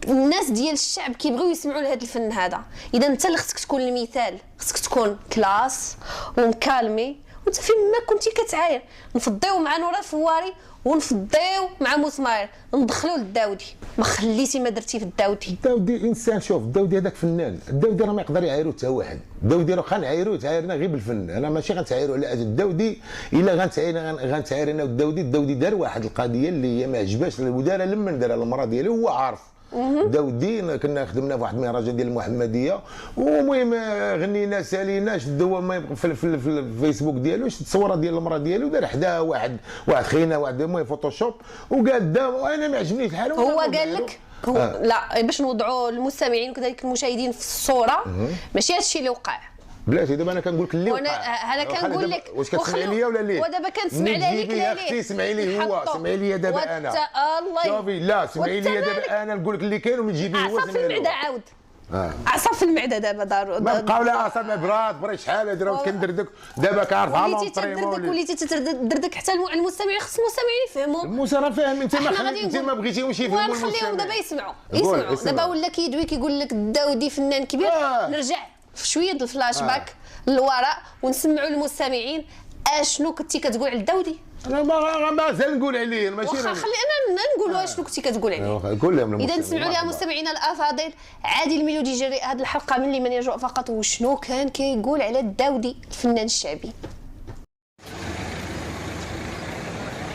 الناس ديال الشعب كيبغيو يسمعوا لهذا الفن هذا. اذا انت اللي خصك تكون المثال، خصك تكون كلاس ومكالمي. وانت فين ما كنتي كتعاير نفضيو مع نورا الفواري ونفضيو مع مسمار ندخلوا للداودي. ما خليتي ما درتي في الداودي. الداودي انسان، شوف الداودي هذاك فنان، الداودي راه ما يقدر يعايرو حتى واحد. الداودي راه غنعايرو تعايرنا غير بالفن، انا ماشي غنتعايرو على الداودي. الا غنتعاير انا والداودي دار واحد القضيه اللي هي ما عجباش ودارها لما دارها المراه ديالو هو عارف. داودي كنا خدمنا في واحد المهرجان ديال المحمديه، ومهم غنينا سالينا شد هو في الفيسبوك ديالو شد الصوره ديال المراه ديالو دار حداها واحد خينا واحد المهم فوتوشوب وقال دا وانا ما عجبنيش الحال. هو قال لك لا باش نوضعوا المستمعين وكذلك المشاهدين في الصوره ماشي هادشي اللي وقع. بلاتي دابا انا كنقول لك اللي وقع. انا كنقول لك واش كتسمعي ليا ولا ليه؟ ودابا كنسمع لك لا ليه؟ سمعي لي هو، سمعي لي دابا انا. شوفي لا سمعي لي دابا انا نقول لك اللي كاين ومن تجيبيه هو. عصا في المعده عاود. عصا في المعده دابا دار ما بقاو لا عصا ما براد شحال هادي راه كندردك دابا كنعرفها وليتي تدردك حتى المستمعين، خص المستمعين يفهموا. المستمع راه فاهم، انت ما بغيتيهمش يفهموا المستمع. ونخليهم دابا يسمعوا دابا ولا كيدوي كيقول لك الداودي فنان كبير. نرجع في شويه الفلاش باك للوراء ونسمعوا المستمعين اشنو كنتي كتقول على الداودي. انا مازال نقول عليه ماشي خلي انا نقولوا اشنو كنتي كتقول عليه. قول لهم اذا نسمعوا لها مستمعينا الافاضل عادل الميلودي جري هذه الحلقه من لمن يرجو فقط وشنو كان كيقول على الداودي الفنان الشعبي.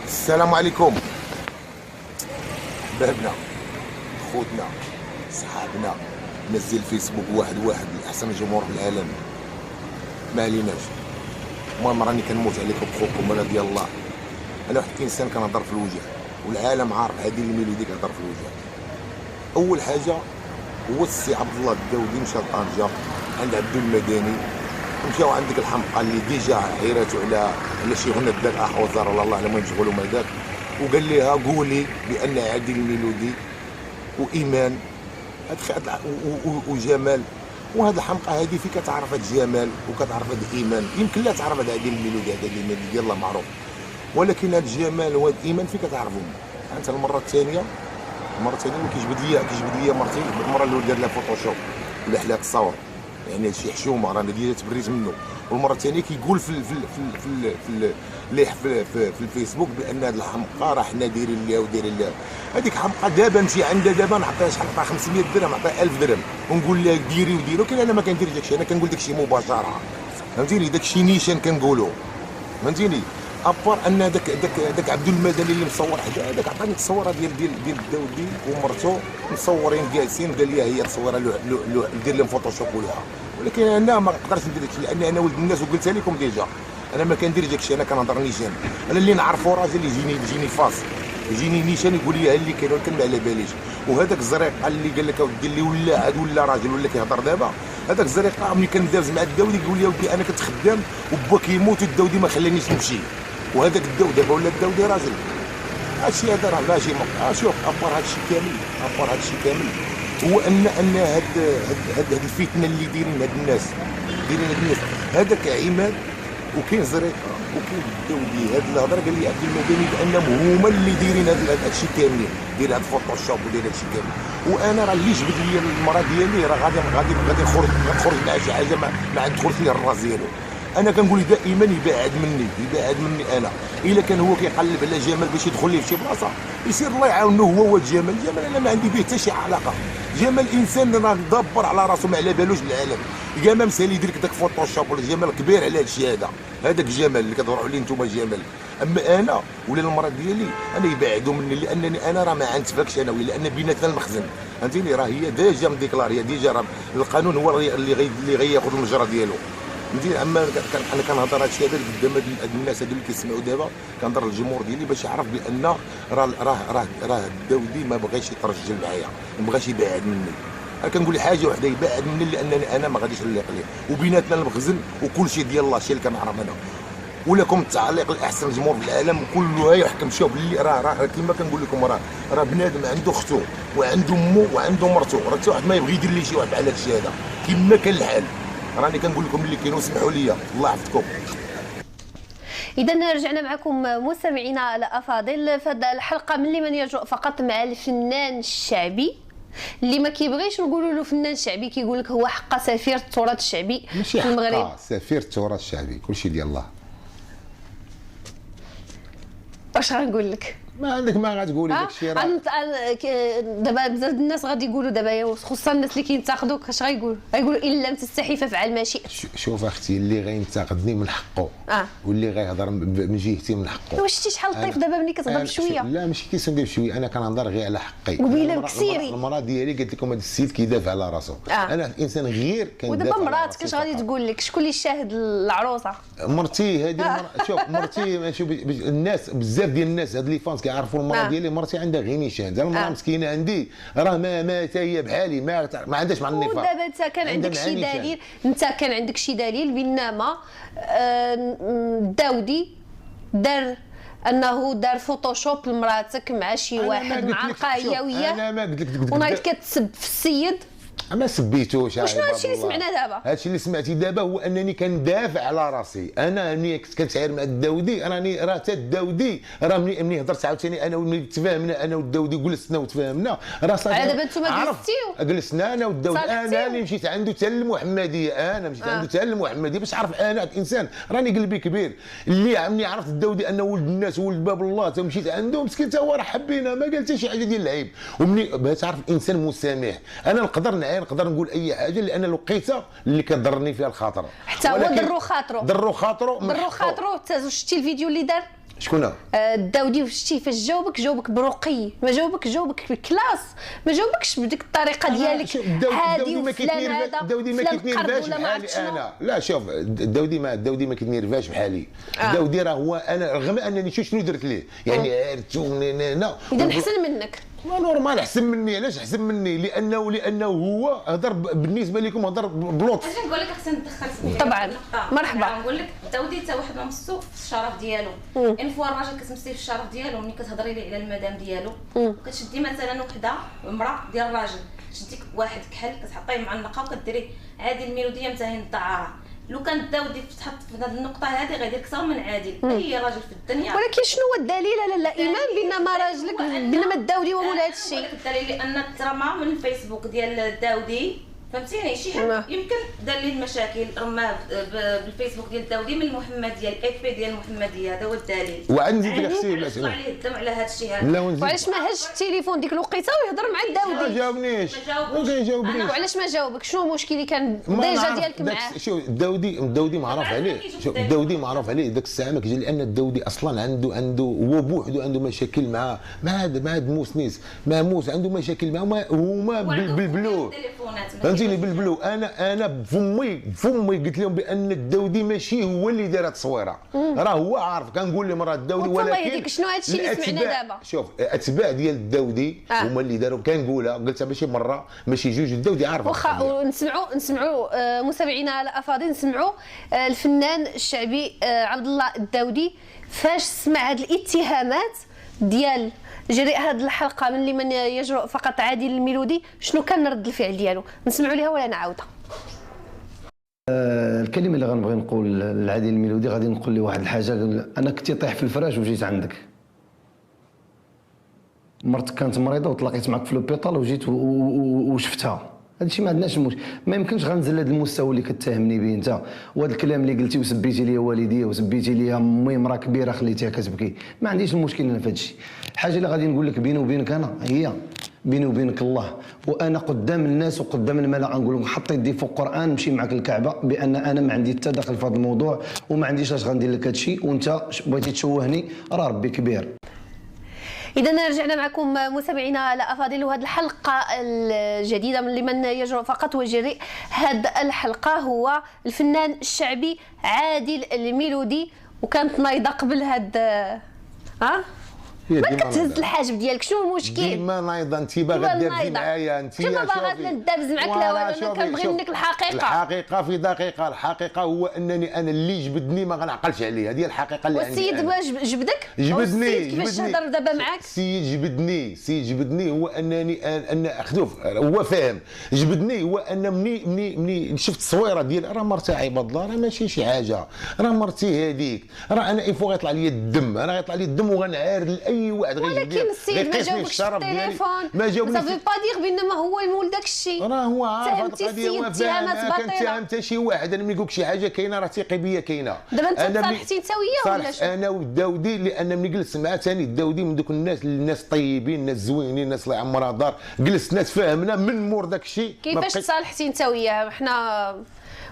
السلام عليكم بابنا خوتنا صحابنا نزل الفيسبوك واحد من احسن جمهور في العالم ما عليناش. المهم راني كنموت عليكم بخوكم انا ديال الله. انا واحد الانسان كنهضر في الوجه والعالم عارف هذه الميلودي كنهضر في الوجه. اول حاجه هو السي عبد الله الداودي مشى لطنجه عند عبد المداني، مشاو عندك الحمقى اللي ديجا عيراتو على شي غنى داك وزار الله اعلم وين شغلوا ما داك، وقال لها قولي بان عادل الميلودي وايمان وجمال. وهذا الحمقى هذه فين كتعرف هذا جمال وكتعرف هذا ايمان؟ يمكن لا تعرف هذا عادل الميلودي، هذا الميلودي ديال الله معروف، ولكن هذا جمال وهذا ايمان فين كتعرفهم؟ انت المره الثانيه ما كيجبد ليا مرتي، المره الاولى دار لها فوتوشوب ولا حلات الصور، يعني هادشي حشومه رانا ديجا تبريت منه. والمره الثانيه كيقول في الفيسبوك بان هذا الحمقى راه حنا دايرين ليها ودايرين ليها. هذيك حمقى دابا انت عندها دابا نعطيها شحال، نعطيها 500 درهم، نعطيها 1000 درهم ونقول لها ديري وديري، ولكن انا ما كنديرش داكشي، انا كنقول داكشي مباشره، فهمتيني؟ داكشي نيشان كنقولو، فهمتيني؟ ابار ان داك عبد المدني اللي مصور حدا هذاك عطاني التصويره ديال الداودي ومرته مصورين جالسين، قال لي هي تصويره دير لهم فوتوشوب ولها، ولكن انا ما نقدرش ندير داكشي لان انا ولد الناس وقلتها لكم ديجا، انا ما كنديرش داكشي، انا كنهضر نيشان. انا اللي نعرفو راجل يجيني فاس يجيني نيشان يقول لي ها اللي كاين، ولكن ما على باليش. وهذاك الزريقه اللي قال لك اودي اللي ولا راجل ولا كيهضر دابا، هذاك الزريقه ملي كندابز مع الداودي يقول لي ودي انا كنت خدام وبا كيموت والداودي ما خلانيش نمشي، وهذاك الداودي دابا ولا الداودي راجل. هادشي هذا راه ماشي شوف ابار هادشي كامل هو ان هاد الفتنه اللي دايرين هاد الناس هذاك عماد وكاين زريقه وكاين الداودي. هاد الهضره قال لي عبد المدني بانهم هما اللي دايرين هادشي كاملين، داير هاد الفوتوشوب وداير هادشي كامل. وانا راه اللي جبد لي المراه ديالي راه غادي نخرج مع شي حاجه ما ندخلش ليه الراس ديالو. انا كنقول دائما يبعد مني انا. الا كان هو كيقلب على جمال باش يدخل ليه في شي بلاصه يسير الله يعاونه هو جمال انا ما عندي به حتى شي علاقه. جمال انسان راه دابر على راسو ما على بالوش بالعالم. كاع ما مسالي يدير لك داك فوتوشوب ولا جمال كبير على هادشي هذاك جمال اللي كتهضروا عليه نتوما جمال. اما انا ولا المراه ديالي انا يبعدوا مني لانني انا راه ما عنتفكش انا لان بيناتنا المخزن فهمتيني. راه هي ديجا مديكلاريه ديجا راه القانون هو اللي غياخذ المجرى ديالو فهمتيني. اما انا كنهضر هادشي هذا قدام هاد الناس هادو اللي كيسمعوا دابا كنهضر للجمهور ديالي باش يعرف بان راه الداودي ما بغاش يترجل معايا ما بغاش يبعد مني. انا كنقول حاجه وحده يبعد مني لانني انا ما غاديش نليق ليه وبيناتنا المخزن وكل شيء ديال الله الشيء اللي كنعرف انا. ولكم التعليق لاحسن جمهور في العالم كله يحكم. شوف اللي راه كما كنقول لكم راه بنادم عنده اختو وعنده امه وعنده مرته راه حتى واحد ما يبغي يدير لي شي واحد بحال هادشي هذا كما كان الحال. راني كنقول لكم اللي كاين وسمحوا لي الله يحفظكم. إذا رجعنا معكم مستمعينا الأفاضل في هذه الحلقة من اللي من يجرؤ فقط مع الفنان الشعبي اللي ما كيبغيش نقولوا له فنان شعبي كيقول لك هو حقا سفير التراث الشعبي في المغرب. ماشي سفير التراث الشعبي كلشي ديال الله. واش غنقول لك؟ ما عندك ما غتقولي داك الشيء راه دابا بزاف الناس غادي يقولوا دابا خصوصا الناس اللي كينتقدوك اش غايقولوا ان لم تستحي فافعل ما شئت. شوف اختي اللي غينتقدني من حقه واللي غيهضر من جهتي من حقه. واش شتي شحال طيف دابا ملي كتهضر بشويه؟ لا ماشي كيسندي بشويه انا كنهضر غير على حقي. قبيله بكثيري المراه ديالي قالت لكم هذا السيد كيدافع على راسو. انا انسان غير كندافع. ودابا مراتك اش غادي تقول لك؟ شكون اللي شاهد العروسه؟ مرتي هذه شوف مرتي الناس بزاف ديال الناس هاد لي فانس كيعرفوا المراه ديالي. مرتي عندها غير نيشان. المراه مسكينه عندي راه ما هي بحالي ما عندهاش مع النفاق. ودابا انت كان عندك شي دليل بينما الداودي دار فوتوشوب لمراتك مع شي واحد مع القايه وياه. انا ما قلت لك ونايض كتسب في السيد. ما سبيتوش. وشنو هادشي اللي سمعنا دابا؟ هادشي اللي سمعتي دابا هو انني كندافع على راسي. انا ملي كنت كنتعاير مع الداودي راه حتى الداودي راه ملي هضرت عاوتاني انا ملي تفاهمنا انا والداودي جلسنا وتفاهمنا راه صافي. على دابا نتوما جلسنا انا والداودي. انا اللي مشيت عنده حتى المحمديه. عنده حتى المحمديه باش عرف انا انسان راني قلبي كبير. اللي عرفت الداودي انه ولد الناس ولد باب الله تا مشيت عنده مسكين تا هو راه حبينا ما قال حتى شي حاجه ديال العيب. ومني باش تعرف الانسان مسامح انا نقدر نقول اي حاجه لان لقيتها اللي كضرني فيها الخاطر. حتى هو ضرو خاطرو. شتي الفيديو اللي دار شكون؟ الداودي شتي فاش جاوبك برقي ما جاوبك بكلاس ما جاوبكش بديك الطريقه ديالك هادي وفلان هذا. الداودي ما كيتنيرفاش بحالي انا. لا شوف الداودي ما كيتنيرفاش بحالي. الداودي راه هو انا رغم انني شنو درت ليه يعني عرفتوني انا اذا احسن منك. ما نورمال احسن مني. علاش احسن مني؟ لانه هو هضر بالنسبه لكم هضر بلوط. اش نقول لك احسن ندخل سميتو طبعا مرحبا. نقول لك الداودي حتى واحد ما مسو في الشرف ديالو. ان فوا الراجل كتمسيه في الشرف ديالو ملي كتهضري ليه على المدام ديالو كتشدي مثلا وحده امراه ديال الراجل شدي واحد كحل كتحطيه معلقه وكديري عادي الميلوديه متاهين الدعاره. لو كان الداودي تحط في هذه النقطه هذه غيدير اكثر من عادل اي راجل في الدنيا. ولكن شنو هو الدليل؟ لا ايمان بينما راجلك بينما الداودي ولا هذا الشيء. الدليل لان ترمى من الفيسبوك ديال الداودي فهمتيني. شي حد يمكن دار ليه المشاكل رماه بالفيسبوك ديال الداودي من المحمديه الاف بي ديال المحمديه. هذا هو الدليل. وعندي ديك الشيء لا سمع عليه الدم على هذا الشيء هذا. وعلاش ما هزش التليفون ديك الوقيته ويهضر مع الداودي؟ ما جاوبنيش. وعلاش ما جاوبك؟ شنو المشكل اللي كان ديجا ديالك معاه؟ شوف الداودي معروف عليه. شوف الداودي معروف عليه داك الساعه ما كيجي لان الداودي اصلا عنده هو بوحدو عنده مشاكل مع هاد موسنيس مع موس عنده مشاكل مع هما بالبلو فهمتيني بالبلو. انا بفمي قلت لهم بان الداودي ماشي هو اللي دار هاد التصويره. راه هو عارف كنقول لهم راه الداودي ولكن شنو هادشي اللي سمعنا دابا؟ شوف اتباع ديال الداودي هما اللي داروا كنقولها قلتها ماشي مره ماشي جوج. الداودي عارف. واخا ونسمعوا مستمعينا الافاضل نسمعوا الفنان الشعبي عبد الله الداودي فاش سمع هاد الاتهامات ديال جريء هذه الحلقه من اللي من يجرؤ فقط عادل الميلودي شنو كان رد الفعل ديالو. نسمعوا ليها ولا نعاودها. الكلمه اللي غنبغي نقول لعادل الميلودي غادي نقول له واحد الحاجه. انا كنت طيح في الفراش وجيت عندك. مرتك كانت مريضه وتلاقيت معك في لوبيطال وجيت وشفتها. هذا الشيء ما عندناش المشكل. ما يمكنش غنزل لهذا المستوى اللي كتهمني به انت، وهذا الكلام اللي قلتي وسبيتي لي والديا وسبيتي لي امي امراه كبيره خليتيها كتبكي. ما عنديش المشكل انا في هذا الشيء. الحاجه اللي غادي نقول لك بيني وبينك انا هي بيني وبينك الله، وانا قدام الناس وقدام الملأ غنقول لهم حط يدي فوق القران نمشي معك للكعبه بان انا ما عندي حتى دخل في هذا الموضوع وما عنديش اش غندير لك هذا الشيء، وانت بغيتي تشوهني راه ربي كبير. إذا رجعنا معكم مستمعينا الأفاضل، وهذه الحلقة الجديدة من لمن يجرؤ فقط وجريء. هذه الحلقة هو الفنان الشعبي عادل الميلودي، وكانت نايضة قبل هاد ما كتهز الحاجب ديالك، شنو المشكل؟ ديما نايضه، انت باغا تدابزي معايا، انت ما باغا ندابز معاك لا والو، انا كنبغي منك الحقيقه. الحقيقه في دقيقه، الحقيقه هو انني انا اللي جبدني ما غنعقلش عليه، هذه الحقيقه اللي عندي. والسيد واش جبدك؟ جبدني كيفاش تهضر دابا معاك؟ السيد جبدني هو انني شوف هو فاهم. جبدني هو ان مني شفت التصويره ديال راه مرتي عباد الله، راه ماشي شي حاجه، راه مرتي هذيك، راه انا ايفو غيطلع لي الدم، انا غيطلع لي الدم وغنعارض لاي واحد ولكن السيد ما جاوبكش التليفون، ما جاوبنيش. صافي با دير بينما هو المول داك الشيء، راه هو عارف هذه القضيه، اتهامات باطله. كنتهم حتى شي واحد، انا ملي نقول لك شي حاجه كاينه راه ثقي بيا كاينه. دابا انت تصالحتي انت وياه ولا شنو؟ انا والداودي، لان ملي جلست معاه ثاني الداودي من دوك الناس طيبين، الناس زوينين، الناس الله يعمرها دار، جلست ناس فاهمنا من مور داك الشيء. كيفاش تصالحتي انت وياه؟ حنا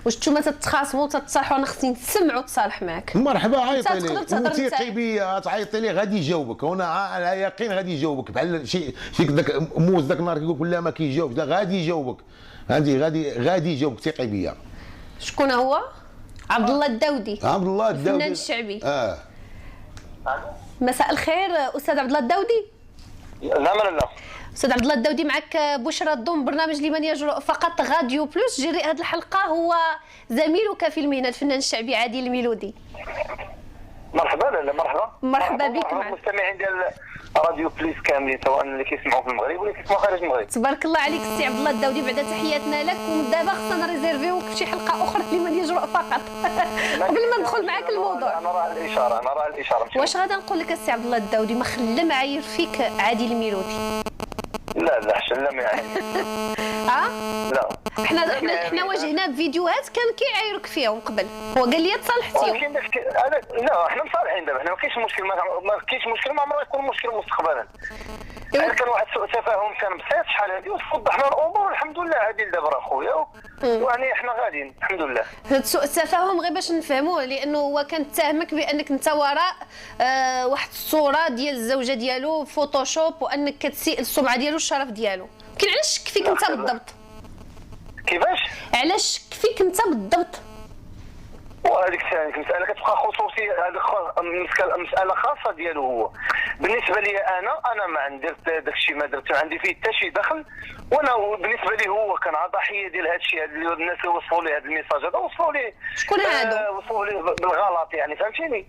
واش نتوما تتخاصموا وتتصالحوا؟ انا خصني نسمع وتصالح معاك. مرحبا، عيطي لي وثيقي بيا، تعيطي لي غادي يجاوبك، وانا على يقين غادي يجاوبك، بحال شي داك موز داك النهار كيقول لك لا ما كيجاوبش، لا غادي يجاوبك، غادي يجاوبك، ثقي بيا. شكون هو؟ عبد الله الداودي. عبد الله الداودي الفنان الشعبي. مساء الخير استاذ عبد الله الداودي. لا استاذ عبد الله الداودي، معك بشرى الضم، برنامج لمن يجرؤ فقط، راديو بلوس. جريء هذه الحلقه هو زميلك في المهنه الفنان الشعبي عادل الميلودي. مرحبا بك معنا المستمعين ديال راديو بليس كاملين، سواء اللي كيسمعوا في المغرب ولا كيسمعوا خارج المغرب. تبارك الله عليك السي عبد الله الداودي، بعد تحياتنا لك، ودابا خصنا نريزيرفيوك في شي حلقه اخرى لمن يجرؤ فقط قبل ما ندخل معاك الموضوع. انا راه الاشاره واش غادا نقول لك السي عبد الله الداودي؟ ما خلى معايير فيك عادل الميلودي. لا حشا لا ما يعني. لا احنا واجهنا بفيديوهات كان كيعايرك فيهم قبل، هو قال لي تصالحتيهم. لا احنا مصالحين دابا، احنا ما كاينش مشكل، ما عمره يكون مشكل مستقبلا. كان واحد سوء تفاهم كان بسيط شحال هذه، وتوضحنا الامور الحمد لله. عادل دابا راه خويا يعني احنا غاديين الحمد لله. هاد سوء التفاهم غير باش نفهموه، لانه هو كان اتهمك بانك انت وراء واحد الصوره ديال الزوجه ديالو فوتوشوب، وانك كتسيء السمعه ديالو والشرف ديالو. كاين علاش شك فيك انت بالضبط؟ كيفاش؟ علاش شك فيك انت بالضبط؟ وهذيك ثاني مساله كتبقى خصوصيه، هذه مساله خاصه ديالو هو. بالنسبه لي انا ما عندي داك الشيء، ما درت عندي فيه حتى شي دخل، وانا بالنسبه لي هو كان ضحيه ديال هذا الشيء. هاد الناس اللي وصلوا لي هذا الميساج هذا وصلوا لي، شكون هادو؟ وصلوا لي بالغلط يعني، فهمتيني؟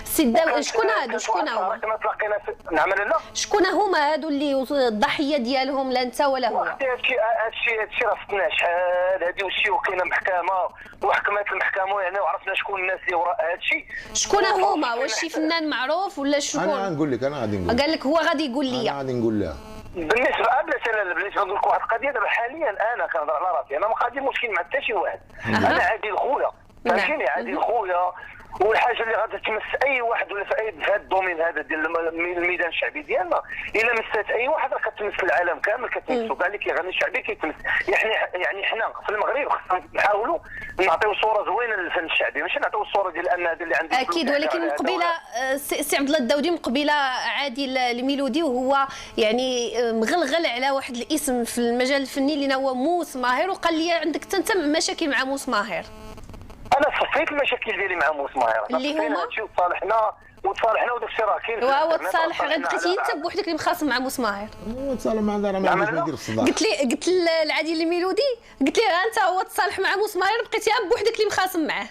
سي شكون هادو؟ شكون هما؟ كنا تلاقينا نعم لا شكون هما هادو اللي الضحيه ديالهم؟ لا انت ولا هو؟ هذا الشيء راه فتنا شحال هذه، والشيء وكاينه محكمه وحكمات المحكمه يعني، وعرفنا شكون الناس اللي وراء هذا الشيء. شكون هما؟ واش شي فنان معروف ولا شكون؟ انا غنقول لك، انا غادي نقول. قال لك هو غادي يقول لي. انا غادي نقول لها. بالنسبه نقول لك واحد القضيه دابا حاليا، انا كنهضر على راسي، انا ما غادي مشكل مع حتى شي واحد. انا عادل خويا، فهمتيني؟ عادل خويا، والحاجه اللي غادي تمس اي واحد ولا في هذا الدومين هذا ديال الميدان الشعبي ديالنا، الا مسات اي واحد راه كتمس العالم كامل، كتمسو كاع اللي كيغني الشعبي كيتمس. يعني حنا في المغرب خصنا نحاولوا نعطيو صوره زوينه للفن الشعبي، ماشي نعطيو الصوره ديال ان هذا اللي عنده اكيد. ولكن من قبيله سي عبد الله الداودي، من قبيله عادل الميلودي، وهو يعني مغلغل على واحد الاسم في المجال الفني اللي هو موس ماهر، وقال لي عندك انت مشاكل مع موس ماهر. انا صفيت المشاكل ديالي مع موس ماهر، اللي هما وتصالحنا وداك الشيء راه كاين. واو تصالح، غير بقيتي انت بوحدك اللي مخاصم مع موس ماهر. تصالح مع راه ما عنديش ما ندير في الصداع. قلت لعادل الميلودي، قلت لي انت هو تصالح مع موس ماهر، بقيتي بوحدك اللي مخاصم معاه.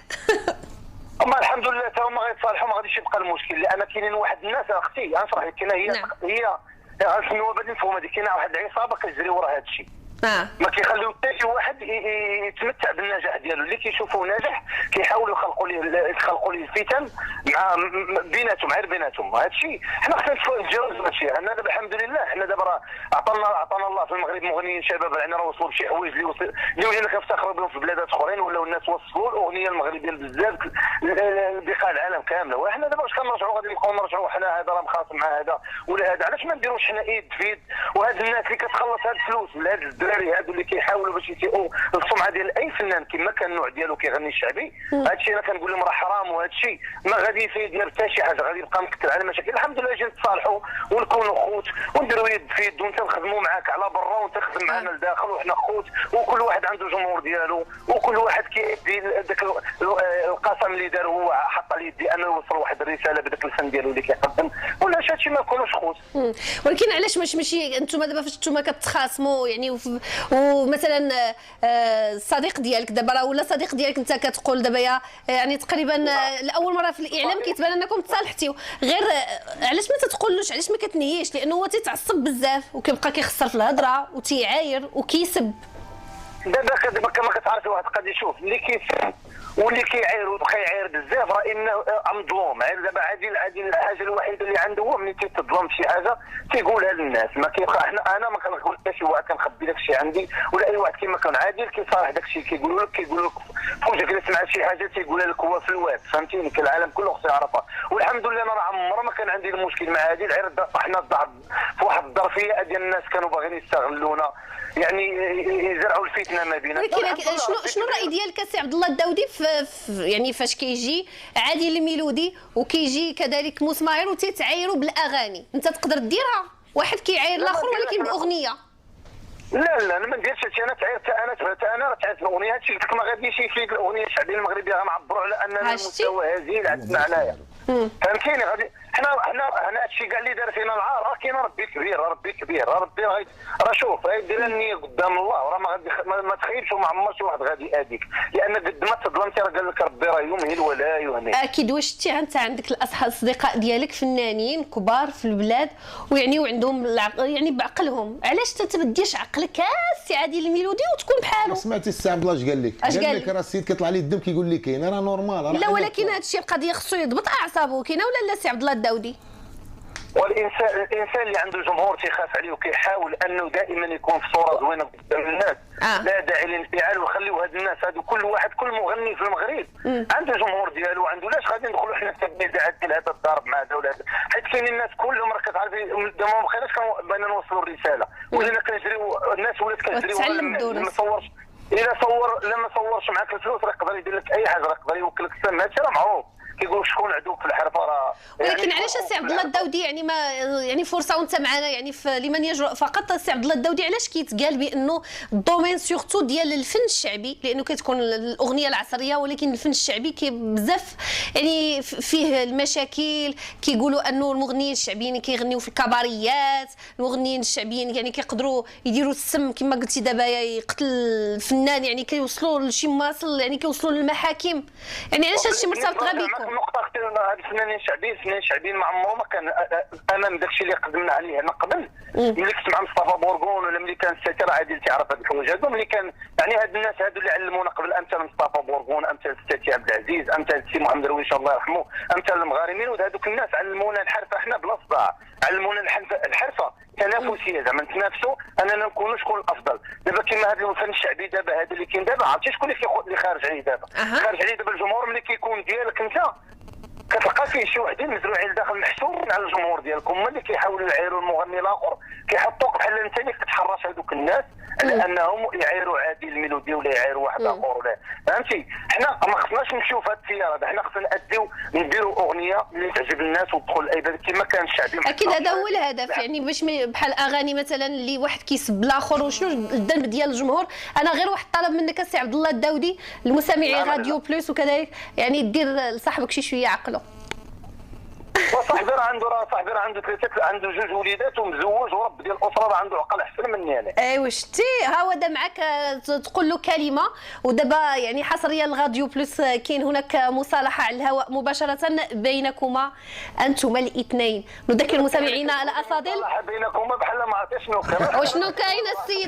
اما الحمد لله تا هما غيتصالحوا، ما غاديش يبقى المشكل، لان كاينين واحد الناس اختي غنشرح لك. كاينه هي النوابه اللي نفهم هذيك، كاينه واحد العصابه كتجري ورا هذا الشيء. ما كيخليو حتى شي واحد يتمتع بالنجاح ديالو. اللي كيشوفوه ناجح كيحاولوا يخلقوا ليه الفتن مع بيناتهم، غير بيناتهم. هذا الشيء حنا خصنا نتجاوزوا هذا الشيء. حنا دابا الحمد لله حنا دابا راه عطانا الله في المغرب مغنيين شباب، يعني راه وصلوا لشي حوايج اللي ولينا كنفتخروا بهم في بلادات اخرين، ولاو الناس وصلوا الاغنيه المغربيه بزاف بقاع العالم كامله. وحنا دابا واش كنرجعوا غادي نبقاو نرجعوا حنا هذا راه مخاصم مع هذا ولا هذا؟ علاش ما نديروش حنا ايد في يد؟ وهاد الناس اللي كتخلص هاد الفلوس لهاد الدراري هادو اللي كيحاولوا باش يسيئوا السمعه ديال اي فنان كما كان النوع ديالو كيغني الشعبي، هذا الشيء انا كنقول لهم راه حرام، وهذا الشيء ما غادي يفيد حتى شي حاجه، غادي يبقى مكثر على مشاكل. الحمد لله جينا نتصالحوا ونكونوا خوت ونديروا يد في يد، وانت نخدموا معاك على برا وانت تخدم معنا لداخل، وحنا خوت وكل واحد عنده جمهور ديالو، وكل واحد كيدي داك القسم اللي دار هو حط على يدي انه يوصل واحد الرساله بداك الفن ديالو اللي كيقدم، ولا هادشي ما نكونوش خوت. ولكن علاش ماشي انتم دابا فاش انتم كتخاصموا يعني ومثلا الصديق ديالك دابا راه ولا صديق ديالك انت كتقول دابا يعني تقريبا لاول مره في الاعلام كيتبان انكم تصالحتيو، غير علاش ما تتقولوش، علاش ما كتنهيش؟ لانه هو تيتعصب بزاف وكيبقى كيخسر في الهضره وتيعاير وكيسب. دابا كما كتعرفي واحد قد يشوف اللي كيسب واللي كيعاير ويبقى يعاير بزاف راه انه مظلوم. دابا عادي الحاجه الوحيده اللي عنده هو ملي تيتظلم شي حاجه تيقولها للناس. ما كيبقى انا ما كنقول حتى شي واحد كنخبي داك الشيء عندي، ولا اي واحد كيما كان عادل كيصارح داك الشيء كيقولوا لك فوجئك الا سمع شي حاجه تيقولها لك هو في الواد، فهمتيني؟ العالم كله خصو يعرفها. والحمد لله انا راه عمري ما كان عندي المشكل مع عادل، غير طحنا في واحد الظرفيه ديال الناس كانوا باغيين يستغلونا، يعني يزرعوا الفتنه ما بيننا. ولكن شنو الراي ديالك سي عبد الله الداودي يعني فاش كيجي عادل الميلودي وكيجي كذلك مسماير وتيتعايروا بالاغاني، انت تقدر ديرها؟ واحد كيعاير الاخر ولكن باغنيه. لا انا ما نديرش هادشي. انا تعرفت الاغنيه، هادشي اللي ما غاديش يفيد الاغنيه الشعبيه المغربيه، غنعبروا على اننا المستوى هزيل عندنا عنايا، فهمتيني؟ غادي حنا هادشي كاع اللي دار فينا العار، راه كاين ربي كبير، ربي راه شوف دير النيه قدام الله، راه ما غادي ما تخيلش وما عمر شي واحد غادي يأذيك، لان قد ما تظلمتي راه قال لك ربي راه يمهل ولا يهمل. اكيد. واش انت عندك الاصدقاء ديالك فنانين كبار في البلاد ويعني وعندهم يعني بعقلهم، علاش تتبديش عقلك سي عادل الميلودي وتكون بحالو؟ سمعتي السي عبد الله اش قال لك؟ قال لك راه السيد كيطلع ليه الدم كيقول لك كاين، راه نورمال. لا ولكن هذا الشيء القضيه خصو يضبط اعصابه، كاينه ولا لا سي عبد الله الداودي؟ والانسان اللي عنده جمهور تيخاف عليه وكيحاول انه دائما يكون في صوره زوينه قدام الناس، لا داعي للانفعال، وخليو هاد الناس هادو كل مغني في المغرب عنده جمهور ديالو، عنده. لاش غادي ندخلوا حنا في النزاعات ديال هذا الضرب مع هذا ولا هذا؟ حيت كاين الناس كلهم راه كتعرفي دابا ما بقيناش بغينا نوصلوا الرساله، ولينا كنجريو الناس ولات كنجريو ما صورش. الا ما صورش معاك الفلوس راه يقدر يدير لك اي حاجه، راه يقدر يوكلك السم. هادشي راه معروف، كيقول شكون عدوك في الحرفه راه. ولكن علاش السي عبد الله الداودي يعني ما يعني فرصه وانت معنا يعني في لمن يجرؤ فقط؟ السي عبد الله الداودي علاش كيتقال بانه الدومين سورتو ديال الفن الشعبي، لانه كتكون الاغنيه العصريه ولكن الفن الشعبي بزاف يعني فيه المشاكل، كيقولوا انه المغنيين الشعبيين كيغنيو في الكباريات، المغنيين الشعبيين يعني كيقدروا يديروا السم كما قلتي دابا يقتل الفنان، يعني كيوصلوا لشي مواصل، يعني كيوصلوا للمحاكم. يعني علاش هادشي مرتبط غير بكم؟ نقطة هاد الفنانين الشعبيين ما عمرو ما كان امام داكشي اللي قدمنا عليه هنا قبل. ملي كنت مع مصطفى بورغون ولا ملي كان الساتر عادل تعرف هاد الحوايج هادو، ملي كان يعني هاد الناس هادو اللي علمونا قبل، امثال مصطفى بورغون، امثال الساتي عبد العزيز، امثال السي محمد درويش الله يرحمه، امثال المغارمين، وهادوك الناس علمونا الحرفه حنا بلا صداع، علمونا الحرفه تنافسيه، زعما نتنافسوا اننا نكونوا شكون الافضل. دابا كيما هذا الفن الشعبي دابا هذا اللي كاين دابا، عرفتي شكون اللي خارج عليه دابا؟ خارج عليه دابا الجمهور. ملي كيكون ديالك انت كتلقى فيه شي وحدين مزروعين لداخل محسوبين على الجمهور ديالكم، هما اللي كيحاولوا يعايروا المغني الاخر، كيحطوك بحال انت اللي كتحرش هذوك الناس على انهم يعايروا عادل الميلودي ولا يعايروا واحد اخر ولا فهمتي. حنا ما خصناش نمشيو في هذا التيار هذا، حنا خصنا نديروا اغنيه اللي تعجب الناس وتدخل الايباد كما كان الشعبي. اكيد هذا هو الهدف، يعني باش بحال اغاني مثلا اللي واحد كيسب الاخر وشنو الذنب ديال الجمهور. انا غير واحد طلب منك السي عبد الله الداودي لمستمعي راديو بلوس وكذلك، يعني دير لصاحبك شي شويه عقله. صاحبي راه عنده جوج وليدات ومزوج ورب ديال الاسره، راه عنده عقل احسن مني انا. ايوا شتي ها هو دا معك تقول له كلمه، ودابا يعني حصريا الراديو بلس كاين هناك مصالحه على الهواء مباشره بينكما انتما الاثنين. نذكر مستمعينا الافاضل بينكما بحال ما عرفتش شنو كاين. وشنو كاين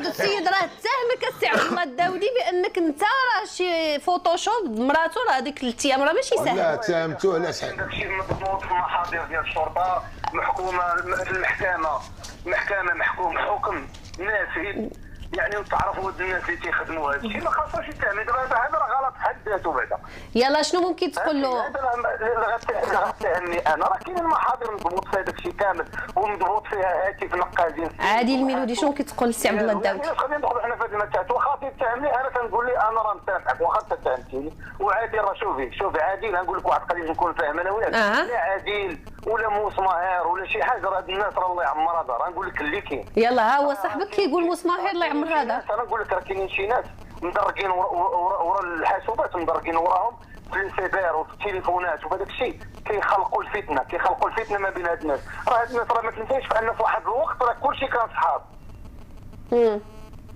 السيد راه اتهمك السي عبد الله الداودي بانك انت راه شي فوتوشوب مراته راه هذيك 3 ايام راه ماشي سهل. لا تهمتوه على شحال داكشي مضبوط في المحاضر ديال الشرطه، محكومه في المحكمه محكوم حكم نافذ، يعني تعرفوا الناس اللي تيخدموا هذا الشيء ما خاصهاش يتهم. هذا راه غلط في حد ذاته بعدا. يلا شنو ممكن تقول له؟ هذا غتهمني انا، راه كاين المحاضر مضبوط في هذاك الشيء كامل ومضبوط فيها هاتف نقازين. عادي الميلودي شنو كتقول للسي عبد الله الداودي؟ خلينا ندخلوا حنا في هذه المتاهات، واخا تتهمني انا كنقول لي انا راه مسامحك، واخا تتهمتيني وعادي. راه شوفي عادل، غنقول لك واحد القضيه نكون فاهم انا وياك. لا عادل ولا مسمار ولا شي حاجه، راه هاد الناس راه الله يعمرها دار. غنقول لك اللي كاين. يلا ها هو صاحبك كيقول مسمار الله يعمر هذا. انا نقول لك راه كاينين شي ناس مدرقين ورا الحاسوبات، مدرقين وراهم في الانسبار وفي التليفونات وفي هذاك الشيء، كيخلقوا الفتنه ما بين هاد الناس. راه هاد الناس راه ما تنساش بان في واحد الوقت راه كلشي كان صحاب.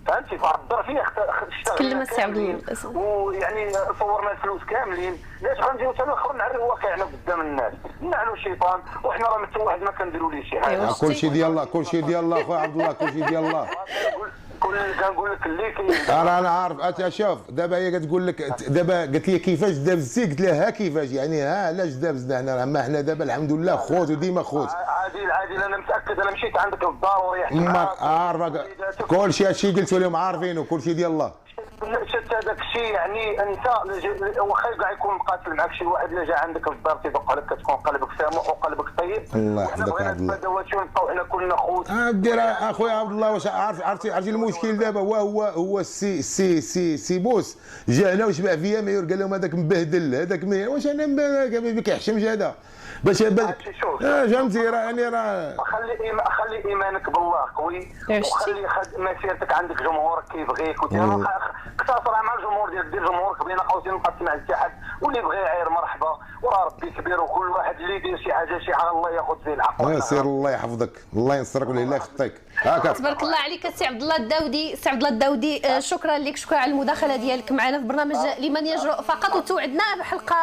فهمتي؟ فواحد الظرفيه تكلم السي عبد الله ويعني صورنا الفلوس كاملين. علاش غنجيو حتى الاخر نعرفوا واقعنا قدام الناس، نعنوا الشيطان وحنا راه مثل واحد ما كنديروا ليه شي حاجه. كلشي ديال الله، كلشي ديال الله خويا عبد الله، كلشي ديال الله. كنقول لك اللي كاين. انا عارف. شوف دابا هي كتقول لك، دابا قالت لي كيفاش دابزتي، قلت لها ها كيفاش يعني، ها علاش دابزنا حنا، ما حنا دابا الحمد لله خوت وديما خوت. عادل انا متاكد، انا مشيت عندك للدار وريحت ما عارفه كلشي هادشي قلت لهم عارفينه، كلشي ديال الله. شفت هذاك الشيء، يعني انت واخا كاع يكون مقاتل معك شي واحد اللي جا عندك للدار تيدق عليك، كتكون قلبك سامح وقلبك طيب. الله يحفظك يا عبد الله. ندواتو نبقاو حنا كلنا خوت. دير اخويا عبد الله، واش عرفتي المشكل دابا هو السي بوس جا هنا وشبع فيا معيور، قال لهم هذاك مبهدل، هذاك واش انا ما كيحشمش هذا باش فهمتي. راه يعني خلي ايمانك بالله قوي، وخلي مسيرتك عندك جمهورك كيبغيك، اقتصر مع الجمهور ديالك، دير جمهورك بين قوسين، ما تسمع حتى حد، واللي بغى يعاير مرحبا، وراه ربي كبير، وكل واحد اللي يدير شي حاجه الله ياخذ فيه الحق. سير الله يحفظك، الله ينصرك ولا يخطيك. تبارك الله عليك السي عبد الله الداودي. السي عبد الله الداودي شكرا لك، شكرا على المداخله ديالك معنا في برنامج لمن يجرؤ فقط، وتوعدنا بحلقه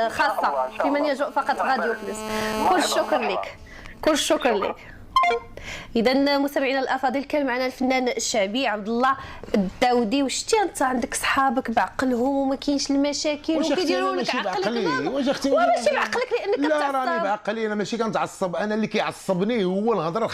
خاصه في من يجرؤ فقط راديو بلس. كل الشكر لك، كل الشكر لك. اذا مستمعينا الافاضل كان معنا الفنان الشعبي عبد الله الداودي. وشتي انت عندك صحابك بعقلهم وما كاينش المشاكل وكيديروا لك عقلك. واش اختي ماشي بعقلك لانك لا راني بعقلي، انا ماشي كنتعصب، انا اللي كيعصبني هو الهضره